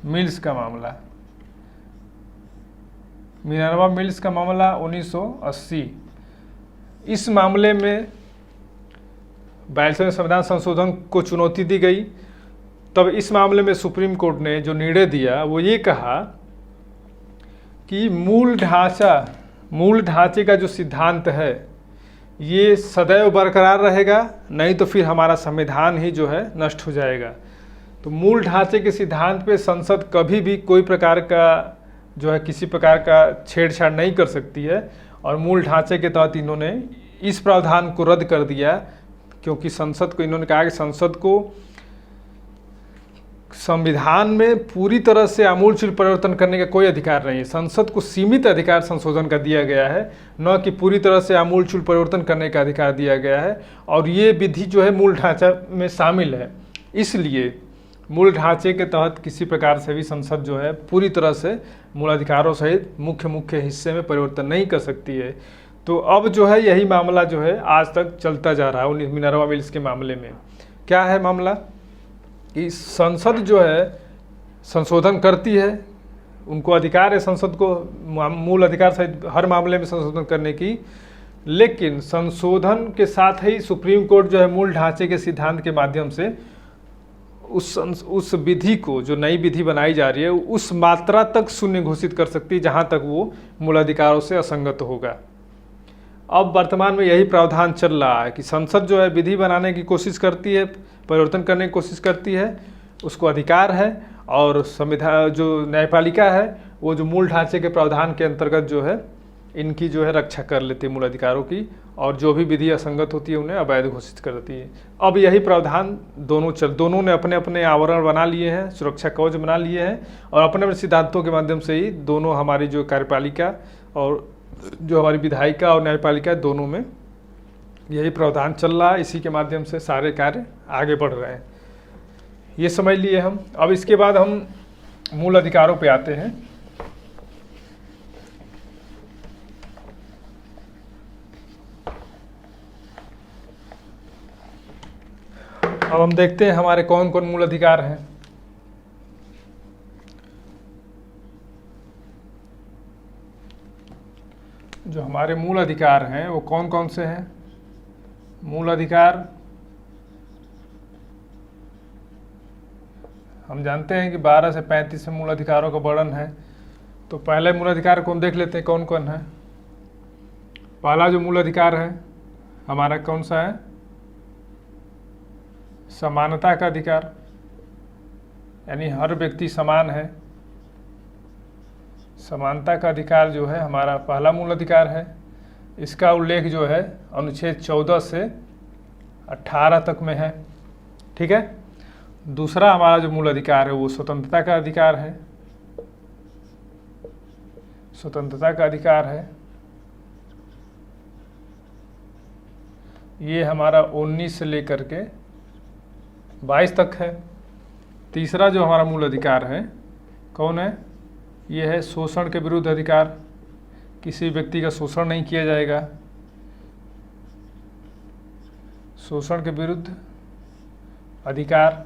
मिल्स का मामला। मिनर्वा मिल्स का मामला 1980। इस मामले में 42वें संविधान संशोधन को चुनौती दी गई। तब इस मामले में सुप्रीम कोर्ट ने जो निर्णय दिया वो ये कहा कि मूल ढांचे का जो सिद्धांत है ये सदैव बरकरार रहेगा, नहीं तो फिर हमारा संविधान ही जो है नष्ट हो जाएगा। तो मूल ढांचे के सिद्धांत पे संसद कभी भी कोई प्रकार का जो है किसी प्रकार का छेड़छाड़ नहीं कर सकती है और मूल ढांचे के तहत इन्होंने इस प्रावधान को रद्द कर दिया, क्योंकि संसद को इन्होंने कहा कि संसद को संविधान में पूरी तरह से आमूलचूल परिवर्तन करने का कोई अधिकार नहीं है। संसद को सीमित अधिकार संशोधन का दिया गया है, न कि पूरी तरह से आमूलचूल परिवर्तन करने का अधिकार दिया गया है। और ये विधि जो है मूल ढांचा में शामिल है, इसलिए मूल ढांचे के तहत किसी प्रकार से भी संसद जो है पूरी तरह से मूल अधिकारों सहित मुख्य हिस्से में परिवर्तन नहीं कर सकती है। तो अब जो है यही मामला जो है आज तक चलता जा रहा है। मिनर्वा मिल्स के मामले में क्या है मामला कि संसद जो है संशोधन करती है, उनको अधिकार है संसद को मूल अधिकार सहित हर मामले में संशोधन करने की, लेकिन संशोधन के साथ ही सुप्रीम कोर्ट जो है मूल ढांचे के सिद्धांत के माध्यम से उस विधि को, जो नई विधि बनाई जा रही है, उस मात्रा तक शून्य घोषित कर सकती है जहां तक वो मूल अधिकारों से असंगत होगा। अब वर्तमान में यही प्रावधान चल रहा है कि संसद जो है विधि बनाने की कोशिश करती है, परिवर्तन करने की कोशिश करती है, उसको अधिकार है, और संविधान जो न्यायपालिका है वो जो मूल ढांचे के प्रावधान के अंतर्गत जो है इनकी जो है रक्षा कर लेती है मूल अधिकारों की, और जो भी विधि असंगत होती है उन्हें अवैध घोषित कर देती है। अब यही प्रावधान दोनों ने अपने अपने आवरण बना लिए हैं, सुरक्षा कवच बना लिए हैं, और अपने अपने सिद्धांतों के माध्यम से ही दोनों हमारी जो कार्यपालिका और जो हमारी विधायिका और न्यायपालिका दोनों में यही प्रावधान चल रहा है। इसी के माध्यम से सारे कार्य आगे बढ़ रहे हैं, ये समझ लिए हम। अब इसके बाद हम मूल अधिकारों पे आते हैं। अब हम देखते हैं हमारे कौन कौन मूल अधिकार हैं। जो हमारे मूल अधिकार हैं वो कौन कौन से हैं? मूल अधिकार हम जानते हैं कि 12 से 35 में मूल अधिकारों का वर्णन है। तो पहले मूल अधिकार को हम देख लेते हैं कौन कौन है। पहला जो मूल अधिकार है हमारा कौन सा है? समानता का अधिकार, यानी हर व्यक्ति समान है। समानता का अधिकार जो है हमारा पहला मूल अधिकार है। इसका उल्लेख जो है अनुच्छेद 14 से 18 तक में है। ठीक है। दूसरा हमारा जो मूल अधिकार है वो स्वतंत्रता का अधिकार है। स्वतंत्रता का अधिकार है, ये हमारा 19 से लेकर के 22 तक है। तीसरा जो हमारा मूल अधिकार है कौन है? ये है शोषण के विरुद्ध अधिकार, किसी व्यक्ति का शोषण नहीं किया जाएगा। शोषण के विरुद्ध अधिकार,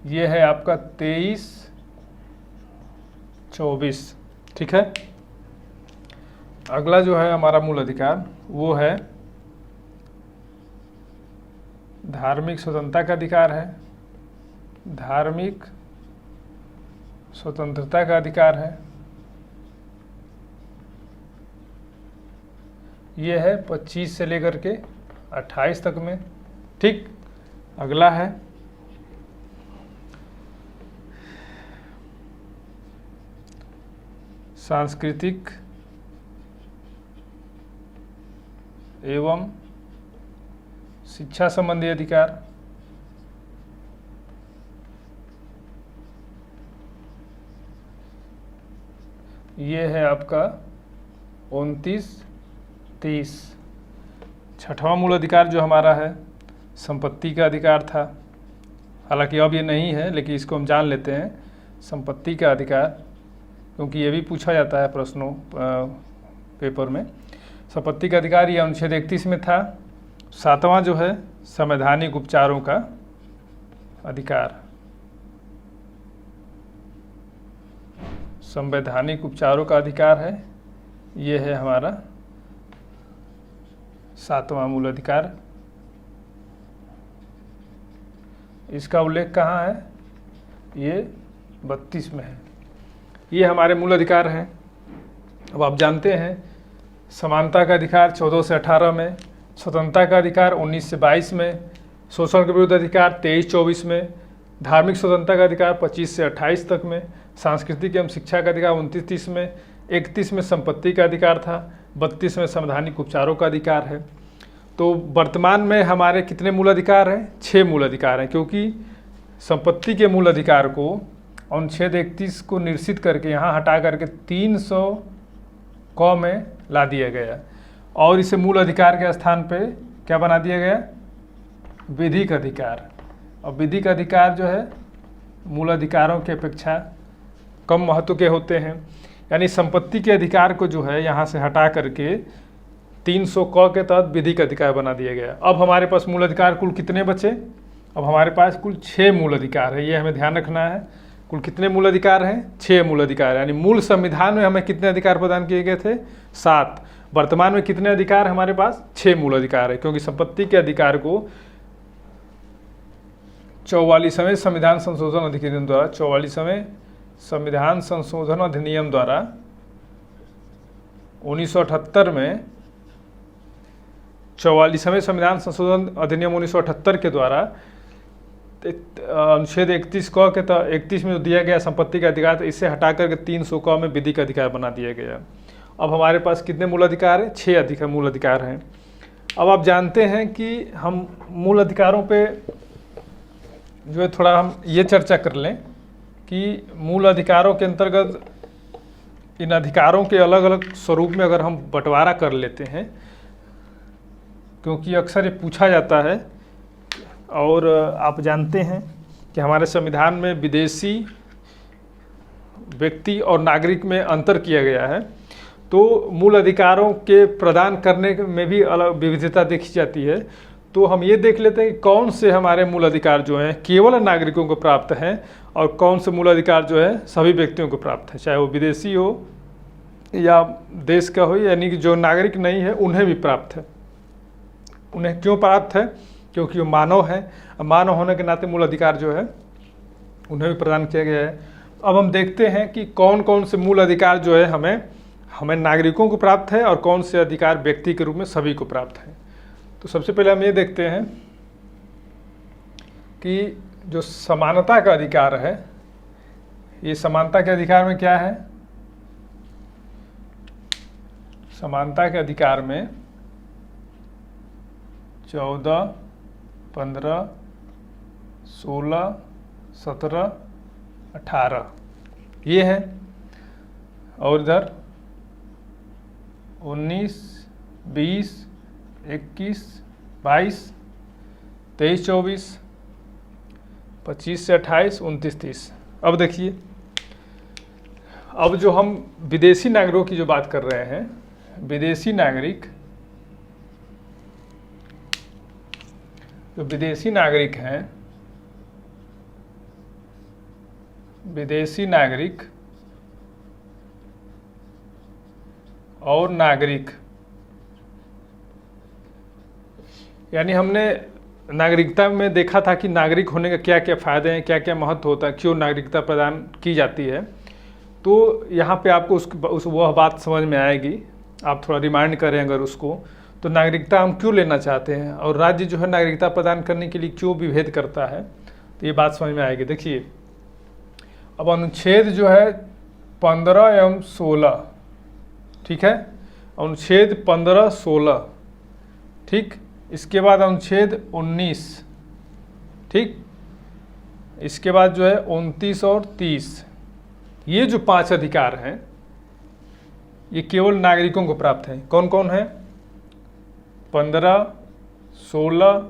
ये है आपका 23-24, ठीक है। अगला जो है हमारा मूल अधिकार वो है धार्मिक स्वतंत्रता का अधिकार है, धार्मिक स्वतंत्रता का अधिकार है, ये है 25 से लेकर के 28 तक में, ठीक। अगला है सांस्कृतिक एवं शिक्षा संबंधी अधिकार, ये है आपका 29-30। छठवां मूल अधिकार जो हमारा है संपत्ति का अधिकार था, हालांकि अब ये नहीं है लेकिन इसको हम जान लेते हैं, संपत्ति का अधिकार, क्योंकि ये भी पूछा जाता है प्रश्नों पेपर में। संपत्ति का अधिकार ये अनुच्छेद 31 में था। सातवां जो है संवैधानिक उपचारों का अधिकार, संवैधानिक उपचारों का अधिकार है, ये है हमारा सातवां मूल अधिकार। इसका उल्लेख कहाँ है? ये 32 में है। ये हमारे मूल अधिकार हैं। अब आप जानते हैं समानता का अधिकार 14 से 18 में, स्वतंत्रता का अधिकार 19 से 22 में, शोषण के विरुद्ध अधिकार 23-24 में, धार्मिक स्वतंत्रता का अधिकार 25 से 28 तक में, सांस्कृतिक एवं शिक्षा का अधिकार 29-30 में, 31 में संपत्ति का अधिकार था, 32 में संवैधानिक उपचारों का अधिकार है। तो वर्तमान में हमारे कितने मूल अधिकार हैं? 6 मूल अधिकार हैं, क्योंकि संपत्ति के मूल अधिकार को अनुच्छेद 31 को निरसित करके यहाँ हटा करके 300 क में ला दिया गया और इसे मूल अधिकार के स्थान पे क्या बना दिया गया? विधिक अधिकार। और विधिक अधिकार जो है मूल अधिकारों की अपेक्षा कम महत्व के होते हैं, यानी संपत्ति के अधिकार को जो है यहाँ से हटा करके 300 क के तहत विधिक अधिकार बना दिया गया। अब हमारे पास मूल अधिकार कुल कितने बचे? अब हमारे पास कुल 6 मूल अधिकार है, ये हमें ध्यान रखना है। कुल कितने मूल अधिकार हैं? 6 मूल अधिकार, यानी मूल संविधान में हमें कितने अधिकार प्रदान किए गए थे? 7। वर्तमान में कितने अधिकार हमारे पास? 6 मूल अधिकार है, क्योंकि संपत्ति के अधिकार को 44वें संविधान संशोधन अधिनियम द्वारा 44वें संविधान संशोधन अधिनियम द्वारा 1978 में 44वें संविधान संशोधन अधिनियम 1978 के द्वारा अनुच्छेद 31 क के तहत 31 में जो दिया गया संपत्ति का अधिकार, इसे हटा करके 300 क में विधिक अधिकार बना दिया गया। अब हमारे पास कितने मूल अधिकार हैं? 6 मूल अधिकार हैं। अब आप जानते हैं कि हम मूल अधिकारों पे जो है थोड़ा हम ये चर्चा कर लें कि मूल अधिकारों के अंतर्गत इन अधिकारों के अलग अलग स्वरूप में अगर हम बंटवारा कर लेते हैं, क्योंकि अक्सर ये पूछा जाता है और आप जानते हैं कि हमारे संविधान में विदेशी व्यक्ति और नागरिक में अंतर किया गया है, तो मूल अधिकारों के प्रदान करने में भी अलग विविधता देखी जाती है। तो हम ये देख लेते हैं कि कौन से हमारे मूल अधिकार जो हैं केवल नागरिकों को प्राप्त हैं और कौन से मूल अधिकार जो है सभी व्यक्तियों को प्राप्त है, चाहे वो विदेशी हो या देश का हो, यानी कि जो नागरिक नहीं है उन्हें भी प्राप्त है। उन्हें क्यों प्राप्त है? क्योंकि वो मानव है, मानव होने के नाते मूल अधिकार जो है उन्हें भी प्रदान किया गया है। अब हम देखते हैं कि कौन कौन से मूल अधिकार जो है हमें नागरिकों को प्राप्त है और कौन से अधिकार व्यक्ति के रूप में सभी को प्राप्त है। तो सबसे पहले हम ये देखते हैं कि जो समानता का अधिकार है, ये समानता के अधिकार में क्या है? समानता के अधिकार में 14, 15, 16, 17, 18 ये है, और इधर 19, 20, 21, 22, 23, 24, 25 से 28, 29, 30। अब देखिए, अब जो हम विदेशी नागरिकों की जो बात कर रहे हैं, विदेशी नागरिक जो विदेशी नागरिक हैं, विदेशी नागरिक और नागरिक, यानी हमने नागरिकता में देखा था कि नागरिक होने का क्या क्या फ़ायदे हैं, क्या क्या महत्व होता है, क्यों नागरिकता प्रदान की जाती है। तो यहाँ पे आपको वह बात समझ में आएगी। आप थोड़ा रिमाइंड करें अगर उसको, तो नागरिकता हम क्यों लेना चाहते हैं और राज्य जो है नागरिकता प्रदान करने के लिए क्यों विभेद करता है, तो ये बात समझ में आएगी। देखिए, अब अनुच्छेद जो है 15 एवं 16, ठीक है, अनुच्छेद 15, 16, ठीक, इसके बाद अनुच्छेद 19, ठीक, इसके बाद जो है 29 और 30, ये जो 5 अधिकार हैं ये केवल नागरिकों को प्राप्त हैं। कौन कौन है? 15, 16,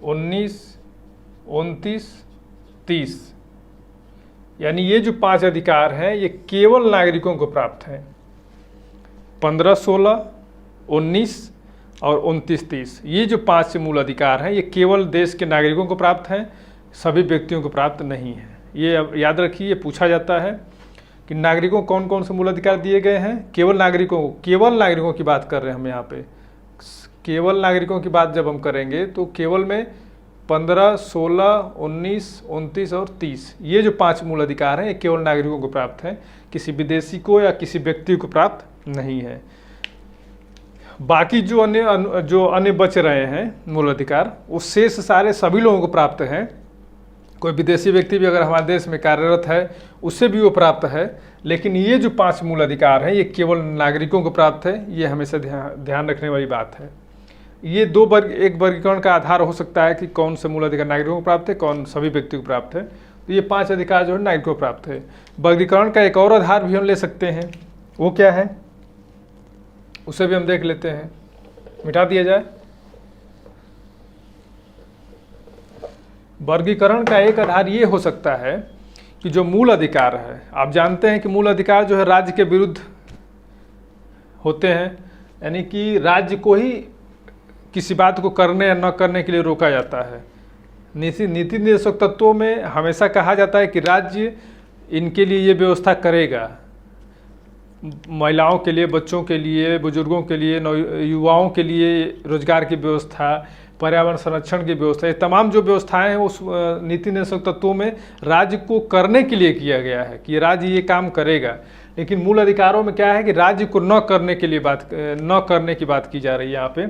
19, 29, 30, यानी ये जो 5 अधिकार हैं ये केवल नागरिकों को प्राप्त हैं। 15, 16, 19 और 29, 30, ये जो 5 मूल अधिकार हैं ये केवल देश के नागरिकों को प्राप्त हैं, सभी व्यक्तियों को प्राप्त नहीं है। ये याद रखिए, ये पूछा जाता है कि नागरिकों को कौन कौन से मूल अधिकार दिए गए हैं। केवल नागरिकों को, केवल नागरिकों की बात कर रहे हैं हम यहाँ पे। केवल नागरिकों की बात जब हम करेंगे तो केवल में 15, 16, 19, 29 और 30, ये जो 5 मूल अधिकार हैं ये केवल नागरिकों को प्राप्त हैं, किसी विदेशी को या किसी व्यक्ति को प्राप्त नहीं है। बाकी जो अन्य बच रहे हैं मूल अधिकार, वो शेष सारे सभी लोगों को प्राप्त हैं। कोई विदेशी व्यक्ति भी अगर हमारे देश में कार्यरत है उससे भी वो प्राप्त है, लेकिन ये जो 5 मूल अधिकार हैं ये केवल नागरिकों को प्राप्त है। ये हमेशा ध्यान रखने वाली बात है। ये दो वर्ग, एक वर्गीकरण का आधार हो सकता है कि कौन से मूल अधिकार नागरिकों को प्राप्त है, कौन सभी व्यक्तियों को प्राप्त है। तो ये 5 अधिकार जो है नागरिकों को प्राप्त है। वर्गीकरण का एक और आधार भी हम ले सकते हैं, वो क्या है उसे भी हम देख लेते हैं। मिटा दिया जाए। वर्गीकरण का एक आधार ये हो सकता है कि जो मूल अधिकार है, आप जानते हैं कि मूल अधिकार जो है राज्य के विरुद्ध होते हैं, यानी कि राज्य को ही किसी बात को करने या न करने के लिए रोका जाता है। नीति निर्देशक तत्वों में हमेशा कहा जाता है कि राज्य इनके लिए ये व्यवस्था करेगा, महिलाओं के लिए, बच्चों के लिए, बुजुर्गों के लिए, युवाओं के लिए रोजगार की व्यवस्था, पर्यावरण संरक्षण की व्यवस्था, ये तमाम जो व्यवस्थाएं हैं उस नीति निर्देशक तत्वों में राज्य को करने के लिए किया गया है कि राज्य ये काम करेगा। लेकिन मूल अधिकारों में क्या है कि राज्य को न करने की बात की जा रही है यहाँ पे,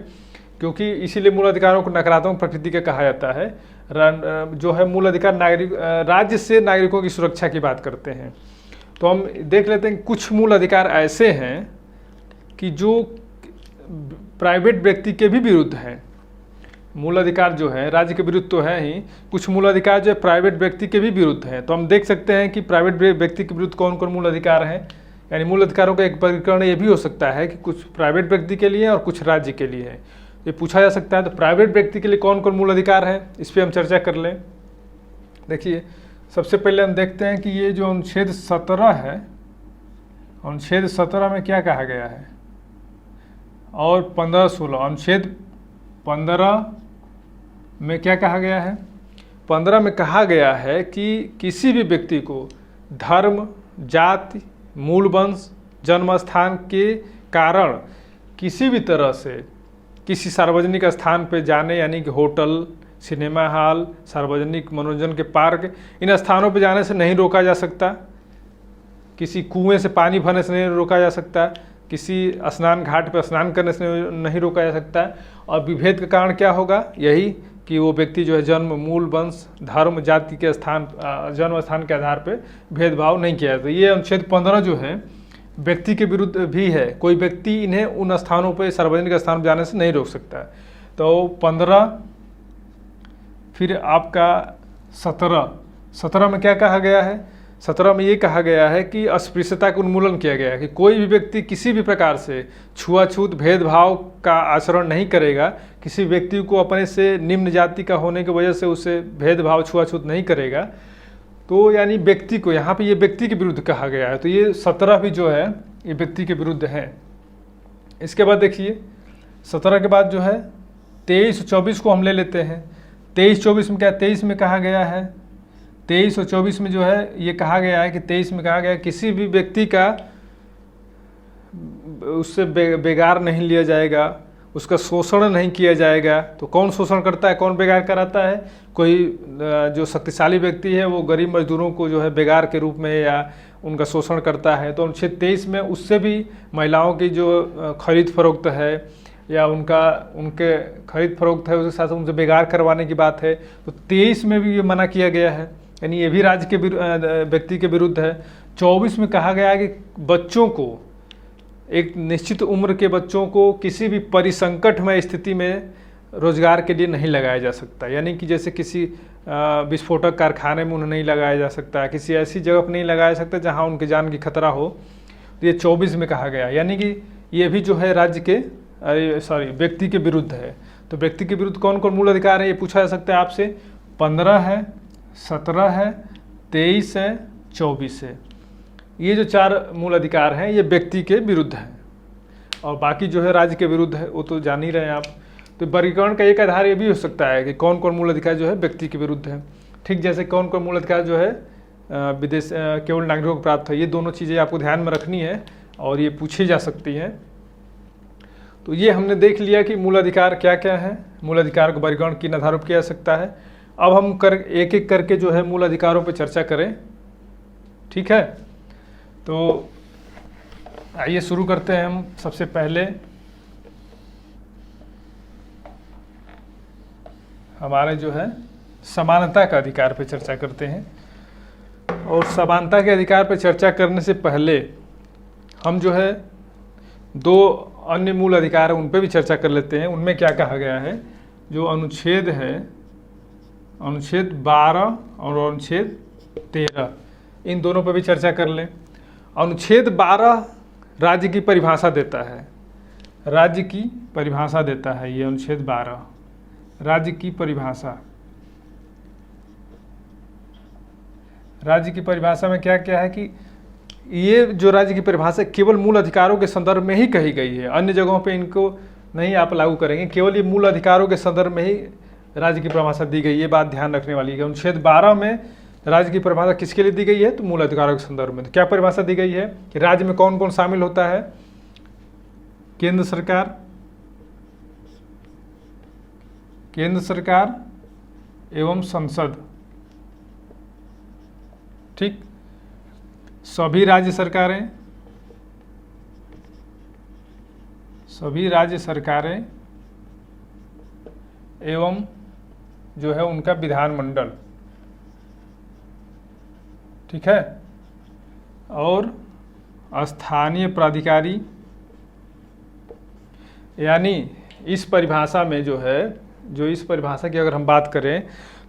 क्योंकि इसीलिए मूल अधिकारों को नकारात्मक प्रकृति का कहा जाता है। जो है मूल अधिकार राज्य से नागरिकों की सुरक्षा की बात करते हैं। तो हम देख लेते हैं कुछ मूल अधिकार ऐसे हैं कि जो प्राइवेट व्यक्ति के भी विरुद्ध हैं। मूल अधिकार जो है राज्य के विरुद्ध तो है ही, कुछ मूल अधिकार जो है प्राइवेट व्यक्ति के भी विरुद्ध हैं। तो हम देख सकते हैं कि प्राइवेट व्यक्ति के विरुद्ध कौन कौन मूल अधिकार हैं। यानी मूल अधिकारों का एक वर्गीकरण ये भी हो सकता है कि कुछ प्राइवेट व्यक्ति के लिए और कुछ राज्य के लिए है, ये पूछा जा सकता है। तो प्राइवेट व्यक्ति के लिए कौन कौन मूल अधिकार हैं, इस पर हम चर्चा कर लें। देखिए, सबसे पहले हम देखते हैं कि ये जो अनुच्छेद 17 है, अनुच्छेद 17 में क्या कहा गया है, और 15, 16, अनुच्छेद 15 में क्या कहा गया है? 15 में कहा गया है कि किसी भी व्यक्ति को धर्म, जाति, मूल वंश, जन्म स्थान के कारण किसी भी तरह से किसी सार्वजनिक स्थान पर जाने, यानी कि होटल, सिनेमा हॉल, सार्वजनिक मनोरंजन के पार्क, इन स्थानों पर जाने से नहीं रोका जा सकता। किसी कुएं से पानी भरने से नहीं रोका जा सकता, किसी स्नान घाट पर स्नान करने से नहीं रोका जा सकता। और विभेद का कारण क्या होगा? यही कि वो व्यक्ति जो है जन्म, मूल वंश, धर्म, जाति के स्थान, जन्म स्थान के आधार पर भेदभाव नहीं किया जाता। ये अनुच्छेद 15 जो है व्यक्ति के विरुद्ध भी है। कोई व्यक्ति इन्हें उन स्थानों पर, सार्वजनिक स्थान पर जाने से नहीं रोक सकता। तो 15, फिर आपका 17 में क्या कहा गया है? 17 में ये कहा गया है कि अस्पृश्यता का उन्मूलन किया गया है कि कोई भी व्यक्ति किसी भी प्रकार से छुआछूत, भेदभाव का आचरण नहीं करेगा। किसी व्यक्ति को अपने से निम्न जाति का होने की वजह से उसे भेदभाव, छुआछूत नहीं करेगा। तो यानी व्यक्ति को, यहाँ पे ये व्यक्ति के विरुद्ध कहा गया है। तो ये 17 भी जो है ये व्यक्ति के विरुद्ध है। इसके बाद देखिए 17 के बाद जो है 23 और 24 को हम ले लेते हैं। 23-24 में क्या, 23 में कहा गया है, 23 और 24 में जो है ये कहा गया है कि 23 में कहा गया है किसी भी व्यक्ति का उससे बेगार नहीं लिया जाएगा, उसका शोषण नहीं किया जाएगा। तो कौन शोषण करता है, कौन बेगार कराता है? कोई जो शक्तिशाली व्यक्ति है वो गरीब मजदूरों को जो है बेगार के रूप में या उनका शोषण करता है। तो अनुच्छेद 23 में उससे भी महिलाओं की जो खरीद फरोख्त है या उनके खरीद फरोख्त है उसके साथ उनसे बेगार करवाने की बात है, तो 23 में भी ये मना किया गया है, यानी ये भी राज्य के व्यक्ति के विरुद्ध है। 24 में कहा गया है कि बच्चों को, एक निश्चित उम्र के बच्चों को किसी भी परिसंकटमय स्थिति में रोजगार के लिए नहीं लगाया जा सकता, यानी कि जैसे किसी विस्फोटक कारखाने में उन्हें नहीं लगाया जा सकता, किसी ऐसी जगह पर नहीं लगाया जा सकता जहां उनकी जान की खतरा हो। तो ये 24 में कहा गया, यानी कि ये भी जो है राज्य के व्यक्ति के विरुद्ध है। तो व्यक्ति के विरुद्ध कौन कौन मूल अधिकार है ये पूछा जा सकता है आपसे। 15 है, 17 है, 23 है, 24 है। ये जो 4 मूल अधिकार हैं ये व्यक्ति के विरुद्ध हैं और बाकी जो है राज्य के विरुद्ध है, वो तो जान ही रहे हैं आप। तो वर्गीकरण का एक आधार ये भी हो सकता है कि कौन कौन मूल अधिकार जो है व्यक्ति के विरुद्ध है, ठीक जैसे कौन कौन मूल अधिकार जो है विदेश केवल नागरिकों को प्राप्त है। ये दोनों चीज़ें आपको ध्यान में रखनी है और ये पूछी जा सकती हैं। तो ये हमने देख लिया कि मूल अधिकार क्या क्या है, मूल अधिकार को वर्गीकरण किन आधारों पर किया जा सकता है। अब हम एक एक करके जो है मूल अधिकारों पर चर्चा करें, ठीक है। तो आइए शुरू करते हैं हम। सबसे पहले हमारे जो है समानता का अधिकार पे चर्चा करते हैं। और समानता के अधिकार पे चर्चा करने से पहले हम जो है 2 अन्य मूल अधिकार है उन पे भी चर्चा कर लेते हैं। उनमें क्या कहा गया है, जो अनुच्छेद है, अनुच्छेद 12 और अनुच्छेद 13, इन दोनों पे भी चर्चा कर लें। अनुच्छेद 12 राज्य की परिभाषा देता है, राज्य की परिभाषा देता है। ये अनुच्छेद 12 राज्य की परिभाषा, राज्य की परिभाषा में क्या क्या है कि ये जो राज्य की परिभाषा केवल मूल अधिकारों के संदर्भ में ही कही गई है, अन्य जगहों पे इनको नहीं आप लागू करेंगे, केवल ये मूल अधिकारों के संदर्भ में ही राज्य की परिभाषा दी गई। ये बात ध्यान रखने वाली है। अनुच्छेद 12 में राज्य की परिभाषा किसके लिए दी गई है, तो मूल अधिकारों के संदर्भ में। तो क्या परिभाषा दी गई है कि राज्य में कौन कौन शामिल होता है? केंद्र सरकार, केंद्र सरकार एवं संसद, ठीक, सभी राज्य सरकारें, सभी राज्य सरकारें एवं जो है उनका विधानमंडल, ठीक है, और स्थानीय प्राधिकारी। यानी इस परिभाषा में जो है, जो इस परिभाषा की अगर हम बात करें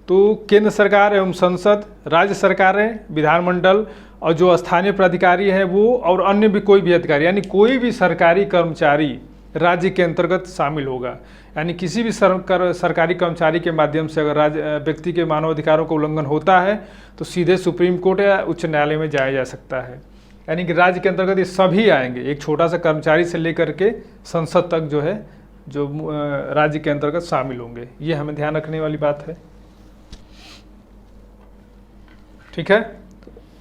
तो केंद्र सरकार एवं संसद, राज्य सरकारें, विधानमंडल और जो स्थानीय प्राधिकारी है वो, और अन्य भी कोई भी अधिकारी, यानी कोई भी सरकारी कर्मचारी राज्य के अंतर्गत शामिल होगा। यानी किसी भी सरकारी कर्मचारी के माध्यम से अगर व्यक्ति के मानवाधिकारों का उल्लंघन होता है तो सीधे सुप्रीम कोर्ट या उच्च न्यायालय में जाया जा सकता है। यानी कि राज्य के अंतर्गत ये सभी आएंगे, एक छोटा सा कर्मचारी से लेकर के संसद तक जो है, जो राज्य के अंतर्गत शामिल होंगे। ये हमें ध्यान रखने वाली बात है, ठीक है।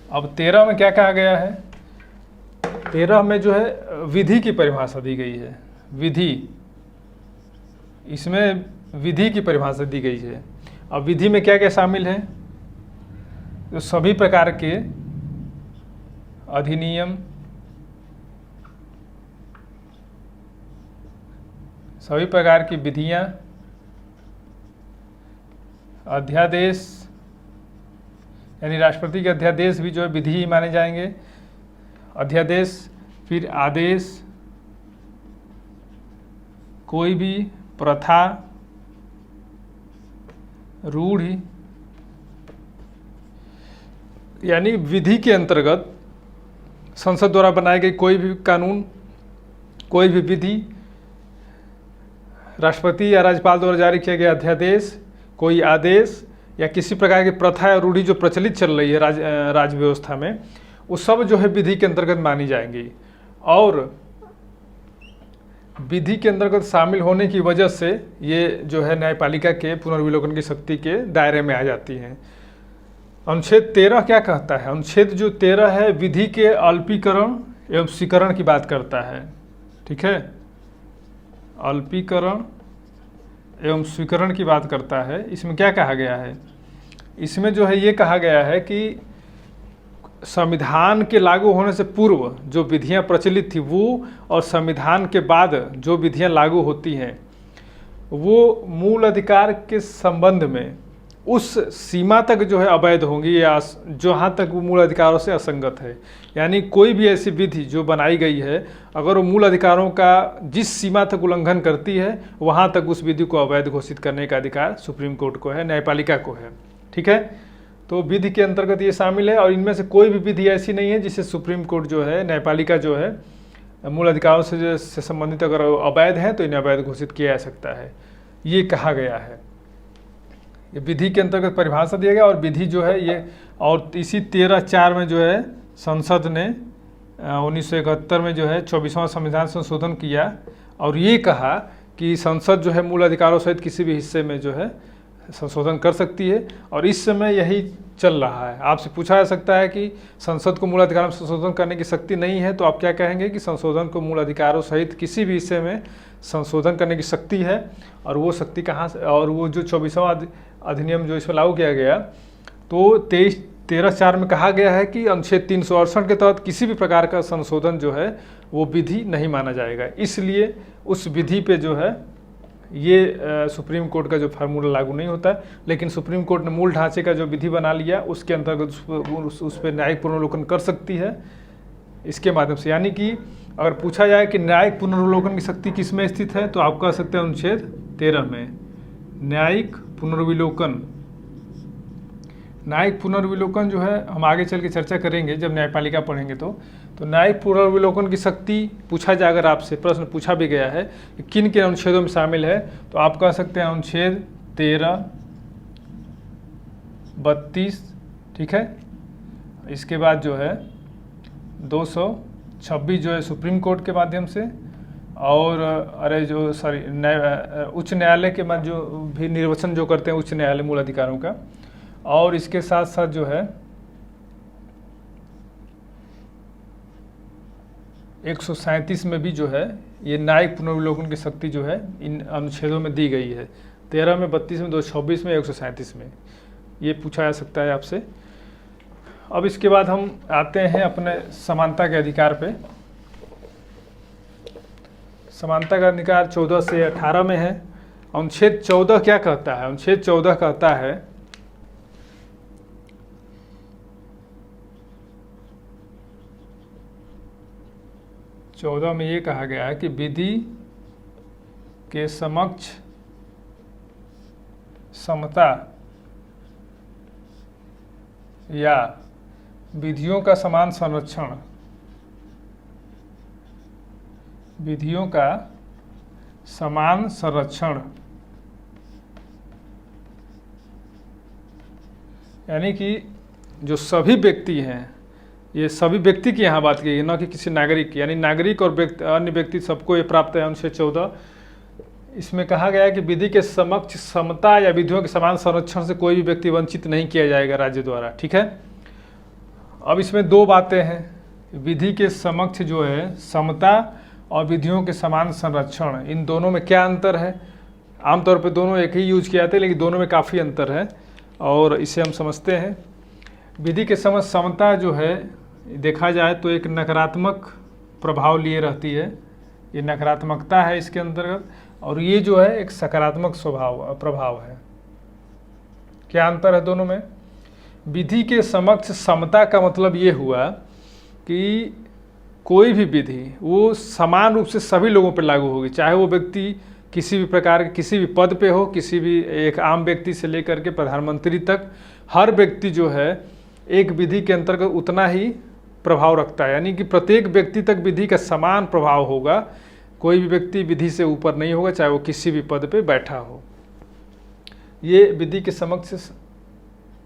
अब 13 में क्या कहा गया है? 13 में जो है विधि की परिभाषा दी गई है। विधि, इसमें विधि की परिभाषा दी गई है। अब विधि में क्या क्या शामिल है? तो सभी प्रकार के अधिनियम, सभी प्रकार की विधियां, अध्यादेश, यानी राष्ट्रपति के अध्यादेश भी जो है विधि ही माने जाएंगे। अध्यादेश, फिर आदेश, कोई भी प्रथा, रूढ़ि, यानी विधि के अंतर्गत संसद द्वारा बनाई गई कोई भी कानून, कोई भी विधि, राष्ट्रपति या राज्यपाल द्वारा जारी किया गया अध्यादेश, कोई आदेश या किसी प्रकार की प्रथा या रूढ़ि जो प्रचलित चल रही है राज्य व्यवस्था में, वो सब जो है विधि के अंतर्गत मानी जाएंगी। और विधि के अंतर्गत शामिल होने की वजह से ये जो है न्यायपालिका के पुनर्विलोकन की शक्ति के दायरे में आ जाती हैं। अनुच्छेद 13 क्या कहता है? अनुच्छेद जो 13 है विधि के अल्पीकरण एवं स्वीकरण की बात करता है। ठीक है, अल्पीकरण एवं स्वीकरण की बात करता है। इसमें क्या कहा गया है? इसमें जो है ये कहा गया है कि संविधान के लागू होने से पूर्व जो विधियां प्रचलित थी वो और संविधान के बाद जो विधियां लागू होती हैं वो मूल अधिकार के संबंध में उस सीमा तक जो है अवैध होंगी या जहाँ तक वो मूल अधिकारों से असंगत है। यानी कोई भी ऐसी विधि जो बनाई गई है अगर वो मूल अधिकारों का जिस सीमा तक उल्लंघन करती है वहाँ तक उस विधि को अवैध घोषित करने का अधिकार सुप्रीम कोर्ट को है, न्यायपालिका को है। ठीक है, तो विधि के अंतर्गत ये शामिल है और इनमें से कोई भी विधि ऐसी नहीं है जिसे सुप्रीम कोर्ट जो है, न्यायपालिका जो है मूल अधिकारों से संबंधित अगर अवैध है तो इन्हें अवैध घोषित किया जा सकता है, ये कहा गया है। ये विधि के अंतर्गत परिभाषा दिया गया और विधि जो है ये, और इसी 13(4) में जो है संसद ने 1971 में जो है 24वां संविधान संशोधन किया और ये कहा कि संसद जो है मूल अधिकारों सहित किसी भी हिस्से में जो है संशोधन कर सकती है और इस समय यही चल रहा है। आपसे पूछा जा सकता है कि संसद को मूल अधिकारों में संशोधन करने की शक्ति नहीं है, तो आप क्या कहेंगे कि संशोधन को मूल अधिकारों सहित किसी भी हिस्से में संशोधन करने की शक्ति है। और वो शक्ति कहाँ से, और वो जो 24वां अधिनियम जो इसमें लागू किया गया तो 13(4) में कहा गया है कि अनुच्छेद 368 के तहत किसी भी प्रकार का संशोधन जो है वो विधि नहीं माना जाएगा। इसलिए उस विधि पे जो है ये सुप्रीम कोर्ट का जो फार्मूला लागू नहीं होता, लेकिन सुप्रीम कोर्ट ने मूल ढांचे का जो विधि बना लिया उसके अंतर्गत उस पर न्यायिक पुनर्विलोकन कर सकती है इसके माध्यम से। यानी कि अगर पूछा जाए कि न्यायिक पुनर्विलोकन की शक्ति किस में स्थित है तो आप कह सकते हैं अनुच्छेद 13 में। न्यायिक पुनर्विलोकन, न्यायिक पुनर्विलोकन जो है हम आगे चल के चर्चा करेंगे जब न्यायपालिका पढ़ेंगे तो न्यायिक पुनर्विलोकन की शक्ति पूछा जाए, अगर आपसे प्रश्न पूछा भी गया है कि किन के अनुच्छेदों में शामिल है तो आप कह सकते हैं अनुच्छेद 13, 32, ठीक है। इसके बाद जो है 226 जो है सुप्रीम कोर्ट के माध्यम से, और उच्च न्यायालय के बाद जो भी निर्वचन जो करते हैं उच्च न्यायालय मूल अधिकारों का, और इसके साथ साथ जो है 137 में भी जो है ये न्यायिक पुनर्विलोकन की शक्ति जो है इन अनुच्छेदों में दी गई है। 13 में, 32 में, 226 में, 137 में, ये पूछा जा सकता है आपसे। अब इसके बाद हम आते हैं अपने समानता के अधिकार पे। समानता का अधिकार 14 से 18 में है। अनुच्छेद 14 क्या कहता है? अनुच्छेद 14 कहता है में ये कहा गया है कि विधि के समक्ष समता या विधियों का समान संरक्षण, विधियों का समान संरक्षण, यानी कि जो सभी व्यक्ति हैं, ये सभी व्यक्ति की यहाँ बात की गई, न कि किसी नागरिक की, यानी नागरिक और अन्य व्यक्ति सबको ये प्राप्त है। अनुच्छेद 14 इसमें कहा गया है कि विधि के समक्ष समता या विधियों के समान संरक्षण से कोई भी व्यक्ति वंचित नहीं किया जाएगा राज्य द्वारा। ठीक है, अब इसमें दो बातें हैं। विधि के समक्ष जो है समता और विधियों के समान संरक्षण, इन दोनों में क्या अंतर है? आमतौर पर दोनों एक ही यूज किए जाते हैं, लेकिन दोनों में काफ़ी अंतर है और इसे हम समझते हैं। विधि के समक्ष समता जो है देखा जाए तो एक नकारात्मक प्रभाव लिए रहती है, ये नकारात्मकता है इसके अंतर्गत, और ये जो है एक सकारात्मक प्रभाव है। क्या अंतर है दोनों में? विधि के समक्ष समता का मतलब ये हुआ कि कोई भी विधि वो समान रूप से सभी लोगों पर लागू होगी, चाहे वो व्यक्ति किसी भी प्रकार के किसी भी पद पे हो, किसी भी एक आम व्यक्ति से लेकर के प्रधानमंत्री तक, हर व्यक्ति जो है एक विधि के अंतर्गत उतना ही प्रभाव रखता है। यानी कि प्रत्येक व्यक्ति तक विधि का समान प्रभाव होगा, कोई भी व्यक्ति विधि से ऊपर नहीं होगा, चाहे वो किसी भी पद पे बैठा हो। ये विधि के समक्ष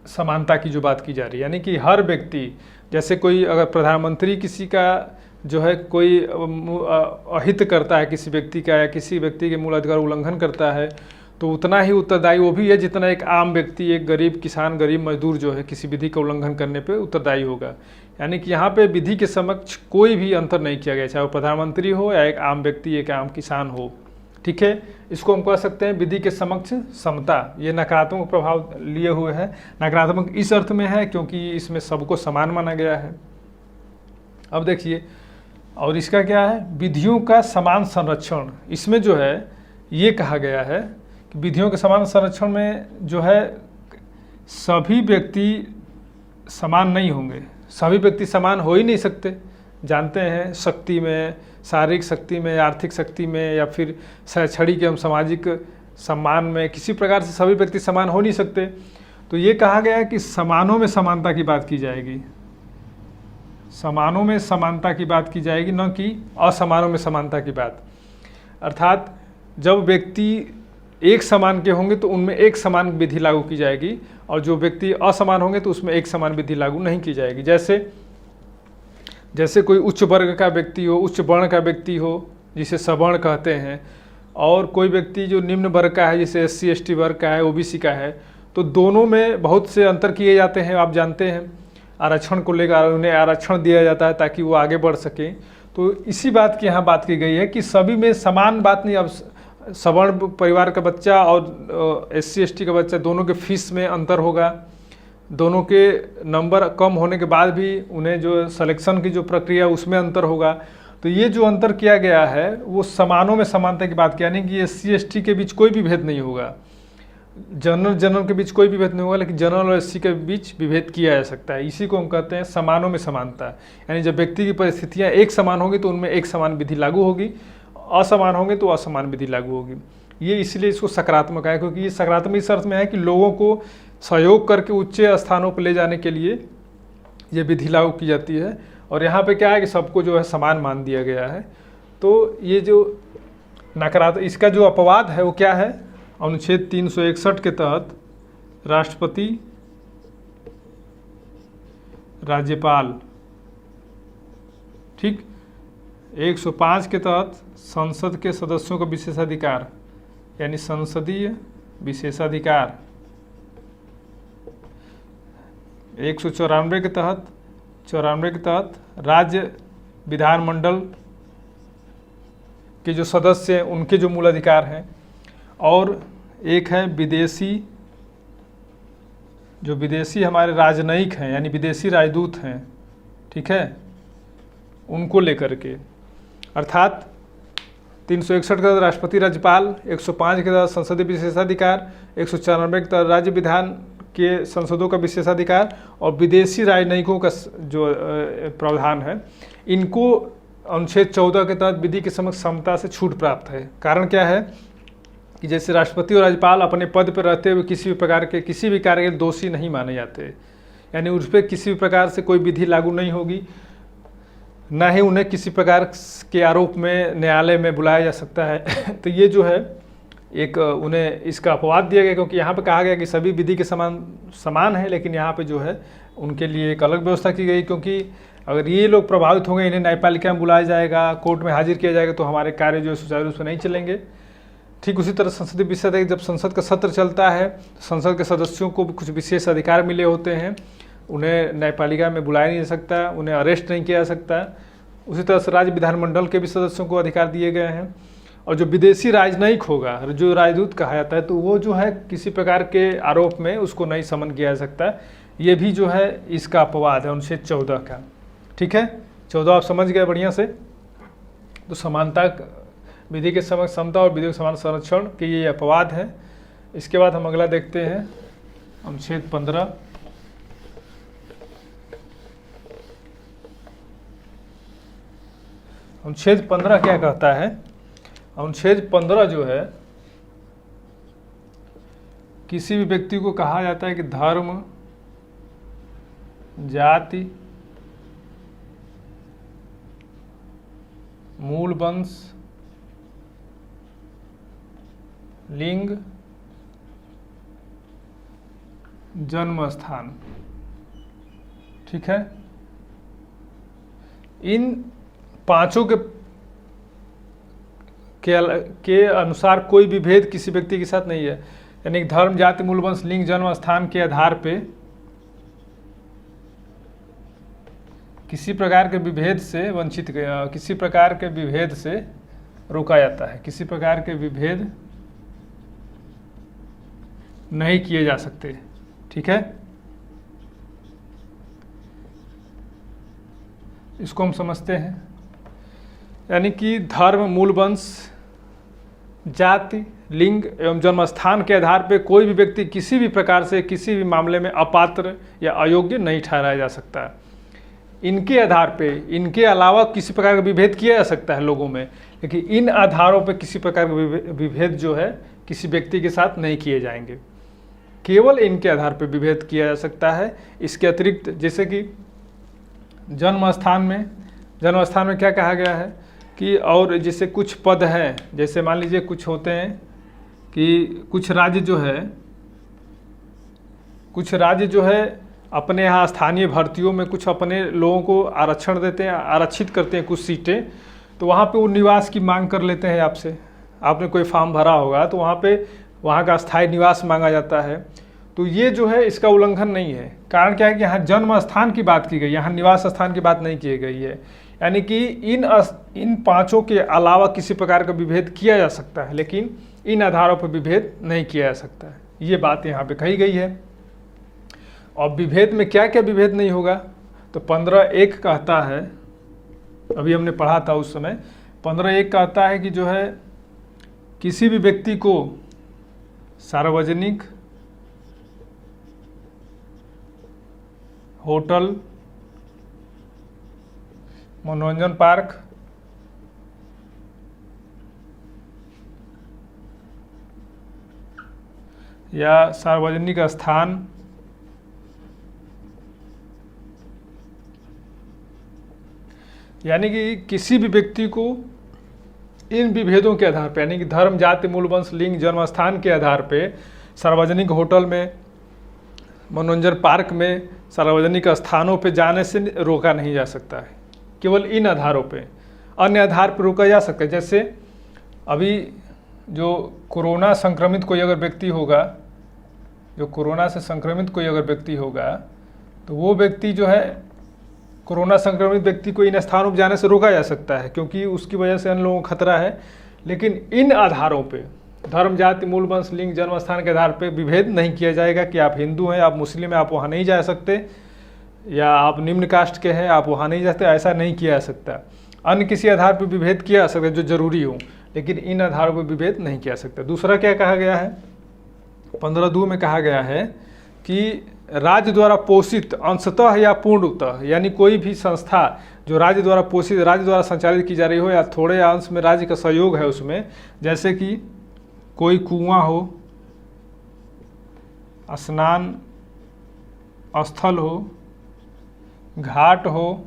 समानता की जो बात की जा रही है, यानी कि हर व्यक्ति, जैसे कोई अगर प्रधानमंत्री किसी का जो है कोई अहित करता है किसी व्यक्ति का या किसी व्यक्ति के मूल अधिकार उल्लंघन करता है तो उतना ही उत्तरदायी वो भी है जितना एक आम व्यक्ति, एक गरीब किसान, गरीब मजदूर जो है किसी विधि का उल्लंघन करने पे उत्तरदायी होगा। यानी कि यहाँ पे विधि के समक्ष कोई भी अंतर नहीं किया गया, चाहे वो प्रधानमंत्री हो या एक आम व्यक्ति, एक आम किसान हो। ठीक है, इसको हम कह सकते हैं विधि के समक्ष समता। ये नकारात्मक प्रभाव लिए हुए है। नकारात्मक इस अर्थ में है क्योंकि इसमें सबको समान माना गया है। अब देखिए, और इसका क्या है, विधियों का समान संरक्षण। इसमें जो है ये कहा गया है कि विधियों के समान संरक्षण में जो है सभी व्यक्ति समान नहीं होंगे, सभी व्यक्ति समान हो ही नहीं सकते। जानते हैं शक्ति में, शारीरिक शक्ति में, आर्थिक शक्ति में या फिर शैक्षणिक एवं सामाजिक सम्मान में किसी प्रकार से सभी व्यक्ति समान हो नहीं सकते। तो ये कहा गया है कि समानों में समानता की बात की जाएगी, समानों में समानता की बात की जाएगी, न कि असमानों में समानता की बात। अर्थात जब व्यक्ति एक समान के होंगे तो उनमें एक समान विधि लागू की जाएगी और जो व्यक्ति असमान होंगे तो उसमें एक समान विधि लागू नहीं की जाएगी। जैसे कोई उच्च वर्ग का व्यक्ति हो, उच्च वर्ण का व्यक्ति हो जिसे सवर्ण कहते हैं, और कोई व्यक्ति जो निम्न वर्ग का है जैसे SC ST वर्ग का है, OBC का है, तो दोनों में बहुत से अंतर किए जाते हैं। आप जानते हैं आरक्षण को लेकर उन्हें आरक्षण दिया जाता है ताकि वो आगे बढ़ सकें। तो इसी बात की यहाँ बात की गई है कि सभी में समान बात नहीं। अब सवर्ण परिवार का बच्चा और SC ST का बच्चा, दोनों के फीस में अंतर होगा, दोनों के नंबर कम होने के बाद भी उन्हें जो सिलेक्शन की जो प्रक्रिया उसमें अंतर होगा। तो ये जो अंतर किया गया है वो समानों में समानता की बात, यानी कि SC ST के बीच कोई भी भेद नहीं होगा, जनरल के बीच कोई भी भेद नहीं होगा, लेकिन जनरल और SC के बीच विभेद किया जा सकता है। इसी को हम कहते हैं समानों में समानता। यानी जब व्यक्ति की परिस्थितियाँ एक समान होगी तो उनमें एक समान विधि लागू होगी, असमान होंगे तो असमान विधि लागू होगी। ये इसलिए इसको सकारात्मक है क्योंकि ये सकारात्मक इस अर्थ में है कि लोगों को सहयोग करके उच्च स्थानों पर ले जाने के लिए ये विधि लागू की जाती है। और यहाँ पे क्या है कि सबको जो है समान मान दिया गया है। तो ये जो नकारात्मक, इसका जो अपवाद है वो क्या है, अनुच्छेद 361 के तहत राष्ट्रपति, राज्यपाल, ठीक, 105 के तहत संसद के सदस्यों का विशेषाधिकार यानी संसदीय विशेषाधिकार, 194 के तहत राज्य विधानमंडल के जो सदस्य हैं उनके जो मूल अधिकार हैं, और एक है विदेशी, जो विदेशी हमारे राजनयिक हैं यानी विदेशी राजदूत हैं, ठीक है, उनको लेकर के। अर्थात 361 के तहत राष्ट्रपति, राज्यपाल, 105 के तहत संसदीय विशेषाधिकार, 194 के तहत राज्य विधान के संसदों का विशेषाधिकार और विदेशी राजनयिकों का जो प्रावधान है, इनको अनुच्छेद 14 के तहत विधि के समक्ष समता से छूट प्राप्त है। कारण क्या है कि जैसे राष्ट्रपति और राज्यपाल अपने पद पर रहते हुए किसी भी प्रकार के किसी भी कार्य के दोषी नहीं माने जाते, यानी उस पर किसी भी प्रकार से कोई विधि लागू नहीं होगी, ना ही उन्हें किसी प्रकार के आरोप में न्यायालय में बुलाया जा सकता है। तो ये जो है एक उन्हें इसका अपवाद दिया गया क्योंकि यहाँ पे कहा गया कि सभी विधि के समान है, लेकिन यहाँ पे जो है उनके लिए एक अलग व्यवस्था की गई क्योंकि अगर ये लोग प्रभावित होंगे, इन्हें न्यायपालिका में बुलाया जाएगा, कोर्ट में हाजिर किया जाएगा, तो हमारे कार्य जो है सुचारू रूप से नहीं चलेंगे। ठीक उसी तरह संसदीय विशेषाधिकार, जब संसद का सत्र चलता है तो संसद के सदस्यों को भी कुछ विशेष अधिकार मिले होते हैं, उन्हें न्यायपालिका में बुलाया नहीं जा सकता, उन्हें अरेस्ट नहीं किया जा सकता। उसी तरह से राज्य विधानमंडल के भी सदस्यों को अधिकार दिए गए हैं। और जो विदेशी राजनयिक होगा, जो राजदूत कहा जाता है, तो वो जो है किसी प्रकार के आरोप में उसको नहीं समन किया जा सकता। ये भी जो है इसका अपवाद है अनुच्छेद 14 का। ठीक है, 14 आप समझ गए बढ़िया से। तो समानता, विधि के समक्ष समता और विधि के समान संरक्षण के ये अपवाद है। इसके बाद हम अगला देखते हैं अनुच्छेद 15। अनुच्छेद 15 क्या कहता है? अनुच्छेद 15 जो है, किसी भी व्यक्ति को कहा जाता है कि धर्म, जाति, मूल वंश, लिंग, जन्म स्थान, ठीक है, इन पांचों के अनुसार कोई भी भेद किसी व्यक्ति के साथ नहीं है। यानी धर्म, जाति, मूल, वंश, लिंग, जन्म स्थान के आधार पे किसी प्रकार के विभेद से वंचित, किसी प्रकार के विभेद से रोका जाता है। किसी प्रकार के विभेद नहीं किए जा सकते। ठीक है, इसको हम समझते हैं। यानी कि धर्म, मूल, वंश, जाति, लिंग एवं जन्म स्थान के आधार पर कोई भी व्यक्ति किसी भी प्रकार से किसी भी मामले में अपात्र या अयोग्य नहीं ठहराया जा सकता। इनके आधार पे, इनके अलावा किसी प्रकार का विभेद किया जा सकता है लोगों में, लेकिन इन आधारों पे किसी प्रकार का विभेद जो है किसी व्यक्ति के साथ नहीं किए जाएंगे। केवल इनके आधार पे विभेद किया जा सकता है। इसके अतिरिक्त जैसे कि जन्म स्थान में क्या कहा गया है कि, और जैसे कुछ पद हैं, जैसे मान लीजिए कुछ होते हैं कि कुछ राज्य जो है अपने यहाँ स्थानीय भर्तियों में कुछ अपने लोगों को आरक्षण देते हैं, आरक्षित करते हैं कुछ सीटें, तो वहाँ पे वो निवास की मांग कर लेते हैं आपसे। आपने कोई फॉर्म भरा होगा तो वहाँ का स्थायी निवास मांगा जाता है। तो ये जो है इसका उल्लंघन नहीं है। कारण क्या है कि यहाँ जन्म स्थान की बात की गई, यहाँ निवास स्थान की बात नहीं की गई है। यानी कि इन पांचों के अलावा किसी प्रकार का विभेद किया जा सकता है, लेकिन इन आधारों पर विभेद नहीं किया जा सकता है। ये बात यहाँ पे कही गई है। और विभेद में क्या क्या विभेद नहीं होगा, तो 15(1) कहता है, अभी हमने पढ़ा था उस समय, 15(1) कहता है कि जो है किसी भी व्यक्ति को सार्वजनिक होटल, मनोरंजन पार्क, या सार्वजनिक स्थान यानी कि किसी भी व्यक्ति को इन विभेदों के आधार पर, यानी कि धर्म, जाति, मूल, वंश, लिंग, जन्म स्थान के आधार पे सार्वजनिक होटल में, मनोरंजन पार्क में, सार्वजनिक स्थानों पे जाने से रोका नहीं जा सकता है। केवल इन आधारों पे, अन्य आधार पर रोका जा सकता है। जैसे अभी जो कोरोना संक्रमित कोई अगर व्यक्ति होगा, तो वो व्यक्ति जो है कोरोना संक्रमित व्यक्ति को इन स्थानों पर जाने से रोका जा सकता है, क्योंकि उसकी वजह से अन्य लोगों को खतरा है। लेकिन इन आधारों पे, धर्म, जाति, मूल, वंश, लिंग, जन्म स्थान के आधार पे विभेद नहीं किया जाएगा कि आप हिंदू हैं, आप मुस्लिम हैं, आप वहाँ नहीं जा सकते, या आप निम्न कास्ट के हैं, आप वहाँ नहीं जा सकते। ऐसा नहीं किया जा सकता। अन्य किसी आधार पर विभेद किया जा सकता है जो जरूरी हो, लेकिन इन आधारों पर विभेद नहीं किया जा सकता। दूसरा क्या कहा गया है, 15(2) में कहा गया है कि राज्य द्वारा पोषित अंशतः या पूर्णतः, यानी कोई भी संस्था जो राज्य द्वारा पोषित, राज्य द्वारा संचालित की जा रही हो, या थोड़े अंश में राज्य का सहयोग है उसमें, जैसे कि कोई कुआं हो, स्नान स्थल हो, घाट हो,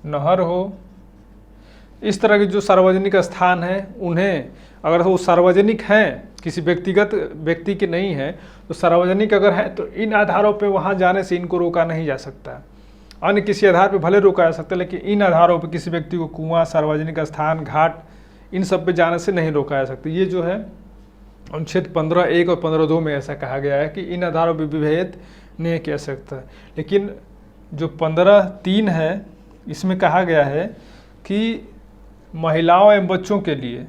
नहर हो, इस तरह के जो सार्वजनिक स्थान हैं, उन्हें अगर वो सार्वजनिक हैं, किसी व्यक्तिगत व्यक्ति के नहीं है, तो सार्वजनिक अगर है तो इन आधारों पे वहाँ जाने से इनको रोका नहीं जा सकता। अन्य किसी आधार पे भले रोका जा सकता है, लेकिन इन आधारों पे किसी व्यक्ति को कुआं, सार्वजनिक स्थान, घाट, इन सब पे जाने से नहीं रोका जा सकता। ये जो है अनुच्छेद 15(1) और 15(2) में ऐसा कहा गया है कि इन आधारों पर विभेद नहीं किया सकता। लेकिन जो 15(3) है, इसमें कहा गया है कि महिलाओं एवं बच्चों के लिए,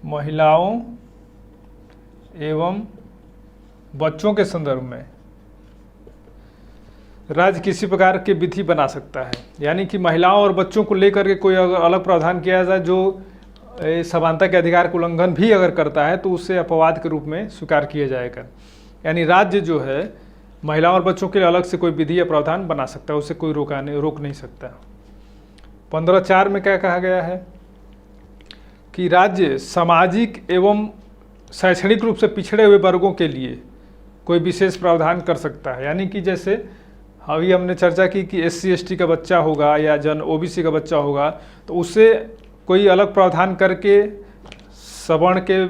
महिलाओं एवं बच्चों के संदर्भ में राज्य किसी प्रकार की विधि बना सकता है। यानी कि महिलाओं और बच्चों को लेकर के कोई अगर अलग प्रावधान किया जाए जो समानता के अधिकार का उल्लंघन भी अगर करता है, तो उससे अपवाद के रूप में स्वीकार किया जाएगा। यानी राज्य जो है महिलाओं और बच्चों के लिए अलग से कोई विधि या प्रावधान बना सकता है, उससे कोई रोक नहीं सकता। 15(4) में क्या कहा गया है कि राज्य सामाजिक एवं शैक्षणिक रूप से पिछड़े हुए वर्गों के लिए कोई विशेष प्रावधान कर सकता है। यानी कि जैसे अभी हमने चर्चा की कि SC ST का बच्चा होगा या OBC का बच्चा होगा, तो उससे कोई अलग प्रावधान करके सवर्ण के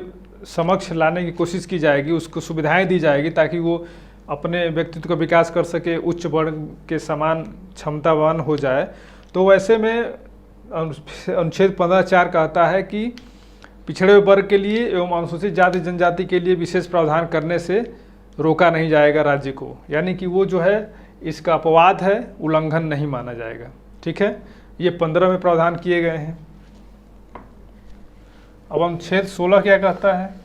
समक्ष लाने की कोशिश की जाएगी, उसको सुविधाएं दी जाएगी ताकि वो अपने व्यक्तित्व का विकास कर सके, उच्च वर्ग के समान क्षमतावान हो जाए। तो वैसे में अनुच्छेद 15(4) कहता है कि पिछड़े वर्ग के लिए एवं अनुसूचित जाति जनजाति के लिए विशेष प्रावधान करने से रोका नहीं जाएगा राज्य को, यानी कि वो जो है इसका अपवाद है, उल्लंघन नहीं माना जाएगा। ठीक है, ये 15 में प्रावधान किए गए हैं। अब अनुच्छेद 16 क्या कहता है?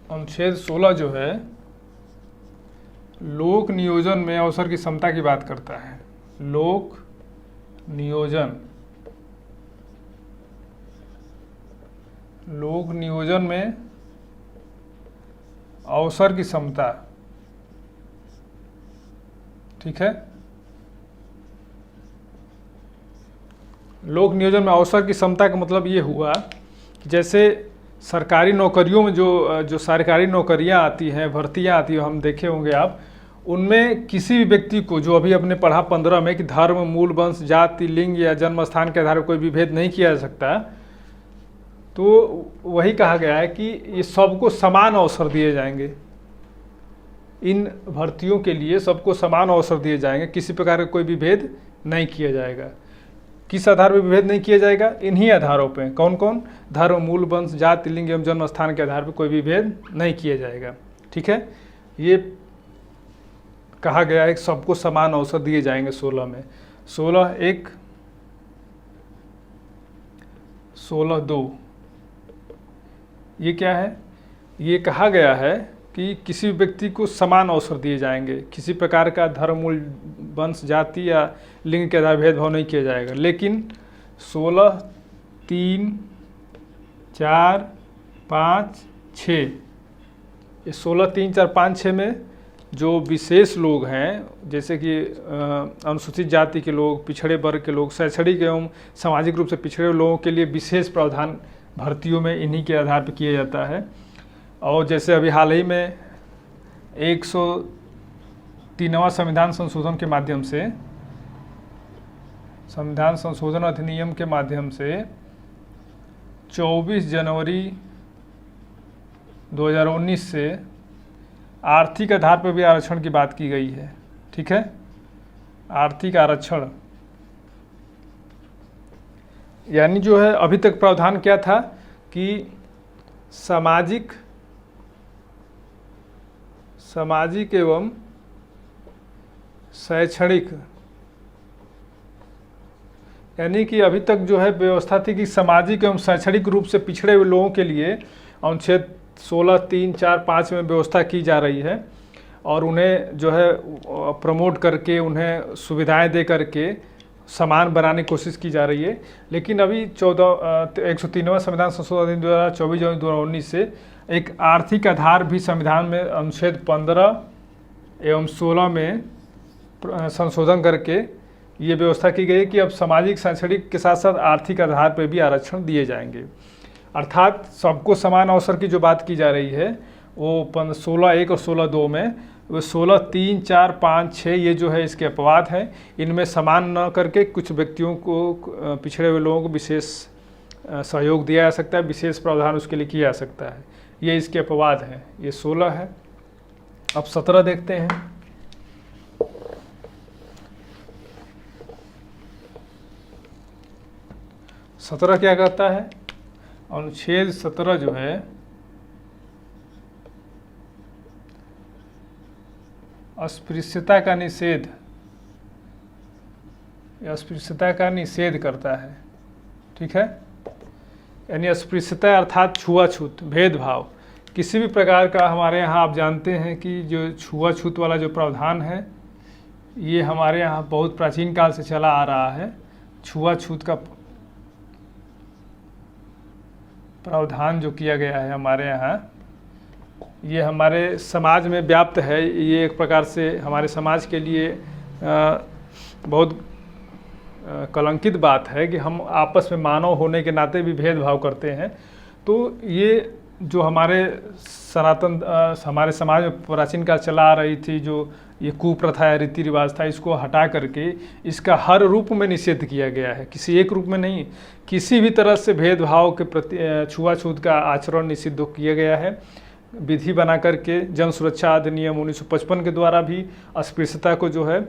अनुच्छेद 16 जो है लोक नियोजन में अवसर की समता की बात करता है। लोक नियोजन में अवसर की समता। ठीक है, लोक नियोजन में अवसर की समता का मतलब ये हुआ कि जैसे सरकारी नौकरियों में जो सरकारी नौकरियां आती हैं, भर्तियां आती हैं, हम देखे होंगे आप, उनमें किसी भी व्यक्ति को जो अभी अपने पढ़ा 15 में कि धर्म, मूल, वंश, जाति, लिंग या जन्म स्थान के आधार पर कोई भी भेद नहीं किया जा सकता, तो वही कहा गया है कि ये सबको समान अवसर दिए जाएंगे। इन भर्तियों के लिए सबको समान अवसर दिए जाएंगे, किसी प्रकार का कोई भी भेद नहीं किया जाएगा। किस आधार पर विभेद नहीं किया जाएगा? इन्हीं आधारों पे। कौन कौन? धर्म, मूल, वंश, जाति, लिंग एवं जन्म स्थान के आधार पर कोई भी भेद नहीं किया जाएगा। ठीक है, ये कहा गया है कि सबको समान अवसर दिए जाएंगे 16 में। 16(1), 16(2) ये क्या है? ये कहा गया है कि किसी व्यक्ति को समान अवसर दिए जाएंगे, किसी प्रकार का धर्म, मूल, वंश, जाति या लिंग के आधार भेदभाव नहीं किया जाएगा। लेकिन 16(3), 4, 5, 6, ये 16(3), 4, 5, 6 में जो विशेष लोग हैं, जैसे कि अनुसूचित जाति के लोग, पिछड़े वर्ग के लोग, शैक्षणिक एवं सामाजिक रूप से पिछड़े लोगों के लिए विशेष प्रावधान भर्तियों में इन्हीं के आधार पर किया जाता है। और जैसे अभी हाल ही में 103वां संविधान संशोधन के माध्यम से, संविधान संशोधन अधिनियम के माध्यम से 24 जनवरी 2019 से आर्थिक आधार पर भी आरक्षण की बात की गई है। ठीक है, आर्थिक आरक्षण, यानी जो है अभी तक प्रावधान क्या था कि सामाजिक एवं शैक्षणिक, यानी कि अभी तक जो है व्यवस्था थी कि सामाजिक एवं शैक्षणिक रूप से पिछड़े हुए लोगों के लिए अनुच्छेद 16(3), 4, 5 में व्यवस्था की जा रही है और उन्हें जो है प्रमोट करके, उन्हें सुविधाएं दे करके समान बनाने की कोशिश की जा रही है। लेकिन अभी 103वां संविधान संशोधन अधिनियम द्वारा 24 जनवरी 2019 से एक आर्थिक आधार भी संविधान में अनुच्छेद 15 एवं 16 में संशोधन करके ये व्यवस्था की गई कि अब सामाजिक, शैक्षणिक के साथ साथ आर्थिक आधार पर भी आरक्षण दिए जाएंगे। अर्थात सबको समान अवसर की जो बात की जा रही है वो 16(1) और 16(2) में, वो 16(3), 4, 5, 6 ये जो है इसके अपवाद हैं। इनमें समान न करके कुछ व्यक्तियों को, पिछड़े हुए लोगों को विशेष सहयोग दिया जा सकता है, विशेष प्रावधान उसके लिए किया जा सकता है। ये इसके अपवाद हैं। ये 16 है। अब 17 देखते हैं। सत्रह क्या कहता है? अनुच्छेद 17 जो है अस्पृश्यता का निषेध, अस्पृश्यता का निषेध करता है। ठीक है, यानी अस्पृश्यता अर्थात छुआछूत, भेदभाव, किसी भी प्रकार का हमारे यहाँ आप जानते हैं कि जो छुआछूत वाला जो प्रावधान है ये हमारे यहाँ बहुत प्राचीन काल से चला आ रहा है। छुआछूत का प्रावधान जो किया गया है हमारे यहाँ, ये हमारे समाज में व्याप्त है। ये एक प्रकार से हमारे समाज के लिए बहुत कलंकित बात है कि हम आपस में मानव होने के नाते भी भेदभाव करते हैं। तो ये जो हमारे हमारे समाज में प्राचीन काल चला आ रही थी, जो ये कुप्रथा या रीति रिवाज था, इसको हटा करके इसका हर रूप में निषेध किया गया है। किसी एक रूप में नहीं, किसी भी तरह से भेदभाव के प्रति छुआछूत का आचरण निषिद्ध किया गया है। विधि बना करके जन सुरक्षा अधिनियम 1955 के द्वारा भी अस्पृश्यता को जो है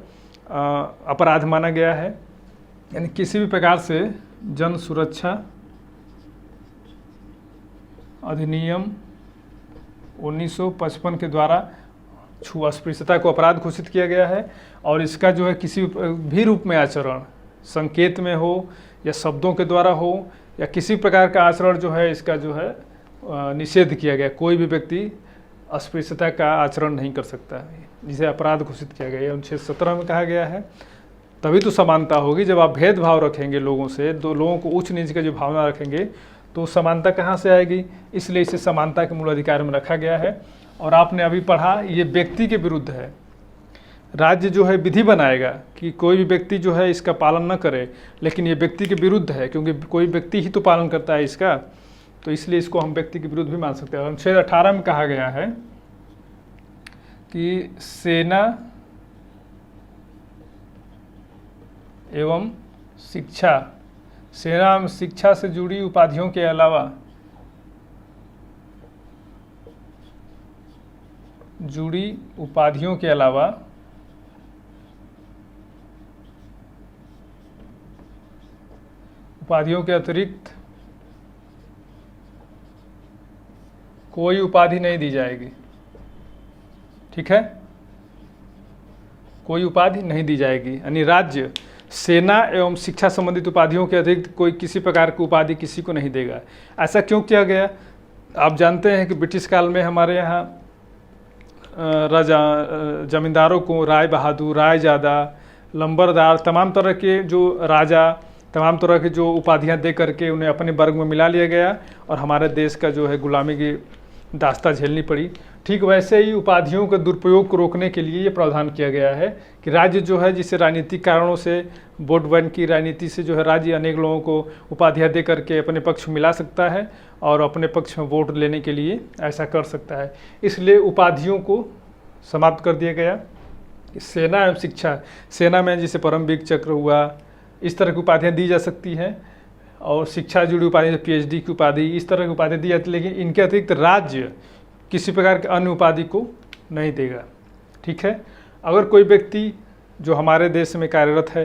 अपराध माना गया है। यानी किसी भी प्रकार से जन सुरक्षा अधिनियम 1955 के द्वारा अस्पृश्यता को अपराध घोषित किया गया है। और इसका जो है किसी भी रूप में आचरण, संकेत में हो या शब्दों के द्वारा हो या किसी प्रकार का आचरण जो है, इसका जो है निषेध किया गया। कोई भी व्यक्ति अस्पृश्यता का आचरण नहीं कर सकता, जिसे अपराध घोषित किया गया है। अनुच्छेद 17 में कहा गया है तभी तो समानता होगी। जब आप भेदभाव रखेंगे लोगों से, दो लोगों को उच्च नीच का जो भावना रखेंगे, तो समानता कहाँ से आएगी? इसलिए इसे समानता के मूल अधिकार में रखा गया है। और आपने अभी पढ़ा, ये व्यक्ति के विरुद्ध है। राज्य जो है विधि बनाएगा कि कोई भी व्यक्ति जो है इसका पालन न करे, लेकिन ये व्यक्ति के विरुद्ध है, क्योंकि कोई व्यक्ति ही तो पालन करता है इसका, तो इसलिए इसको हम व्यक्ति के विरुद्ध भी मान सकते हैं। अनुच्छेद 18 में कहा गया है कि सेना एवं शिक्षा, सेना एवं शिक्षा से जुड़ी उपाधियों के अलावा उपाधियों के अतिरिक्त कोई उपाधि नहीं दी जाएगी। ठीक है, कोई उपाधि नहीं दी जाएगी। यानी राज्य सेना एवं शिक्षा संबंधित उपाधियों के अतिरिक्त कोई किसी प्रकार की उपाधि किसी को नहीं देगा। ऐसा क्यों किया गया? आप जानते हैं कि ब्रिटिश काल में हमारे यहाँ राजा जमींदारों को राय बहादुर, रायजादा, लंबरदार, तमाम तरह के जो राजा, तमाम तरह की जो उपाधियां दे करके उन्हें अपने वर्ग में मिला लिया गया और हमारे देश का जो है गुलामी की दास्ता झेलनी पड़ी। ठीक वैसे ही उपाधियों के दुरुपयोग को रोकने के लिए ये प्रावधान किया गया है कि राज्य जो है, जिसे राजनीतिक कारणों से वोट बैंक की राजनीति से जो है राज्य अनेक लोगों को उपाधियां दे करके अपने पक्ष में मिला सकता है और अपने पक्ष में वोट लेने के लिए ऐसा कर सकता है। इसलिए उपाधियों को समाप्त कर दिया गया। सेना एवं शिक्षा, सेना में जैसे परमवीर चक्र हुआ, इस तरह की उपाधियाँ दी जा सकती हैं, और शिक्षा जुड़ी उपाधि, PhD की उपाधि, इस तरह की उपाधि दी जाती है। लेकिन इनके अतिरिक्त राज्य किसी प्रकार के अन्य उपाधि को नहीं देगा। ठीक है, अगर कोई व्यक्ति जो हमारे देश में कार्यरत है,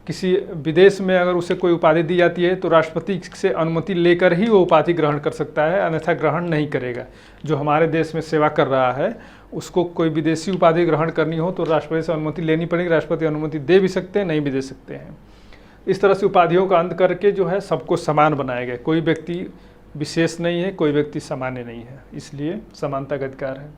किसी विदेश में अगर उसे कोई उपाधि दी जाती है तो राष्ट्रपति से अनुमति लेकर ही वो उपाधि ग्रहण कर सकता है, अन्यथा ग्रहण नहीं करेगा। जो हमारे देश में सेवा कर रहा है उसको कोई विदेशी उपाधि ग्रहण करनी हो तो राष्ट्रपति से अनुमति लेनी पड़ेगी। राष्ट्रपति अनुमति दे भी सकते हैं, नहीं भी दे सकते हैं। इस तरह से उपाधियों का अंत करके जो है सबको समान बनाया गया। कोई व्यक्ति विशेष नहीं है, कोई व्यक्ति सामान्य नहीं है, इसलिए समानता का अधिकार है।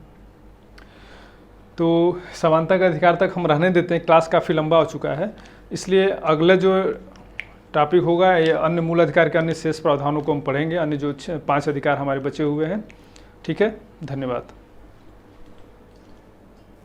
तो समानता का अधिकार तक हम रहने देते हैं, क्लास काफ़ी लंबा हो चुका है, इसलिए अगले जो टॉपिक होगा ये अन्य मूल अधिकार के अन्य शेष प्रावधानों को हम पढ़ेंगे, अन्य जो 5 अधिकार हमारे बचे हुए हैं। ठीक है, धन्यवाद।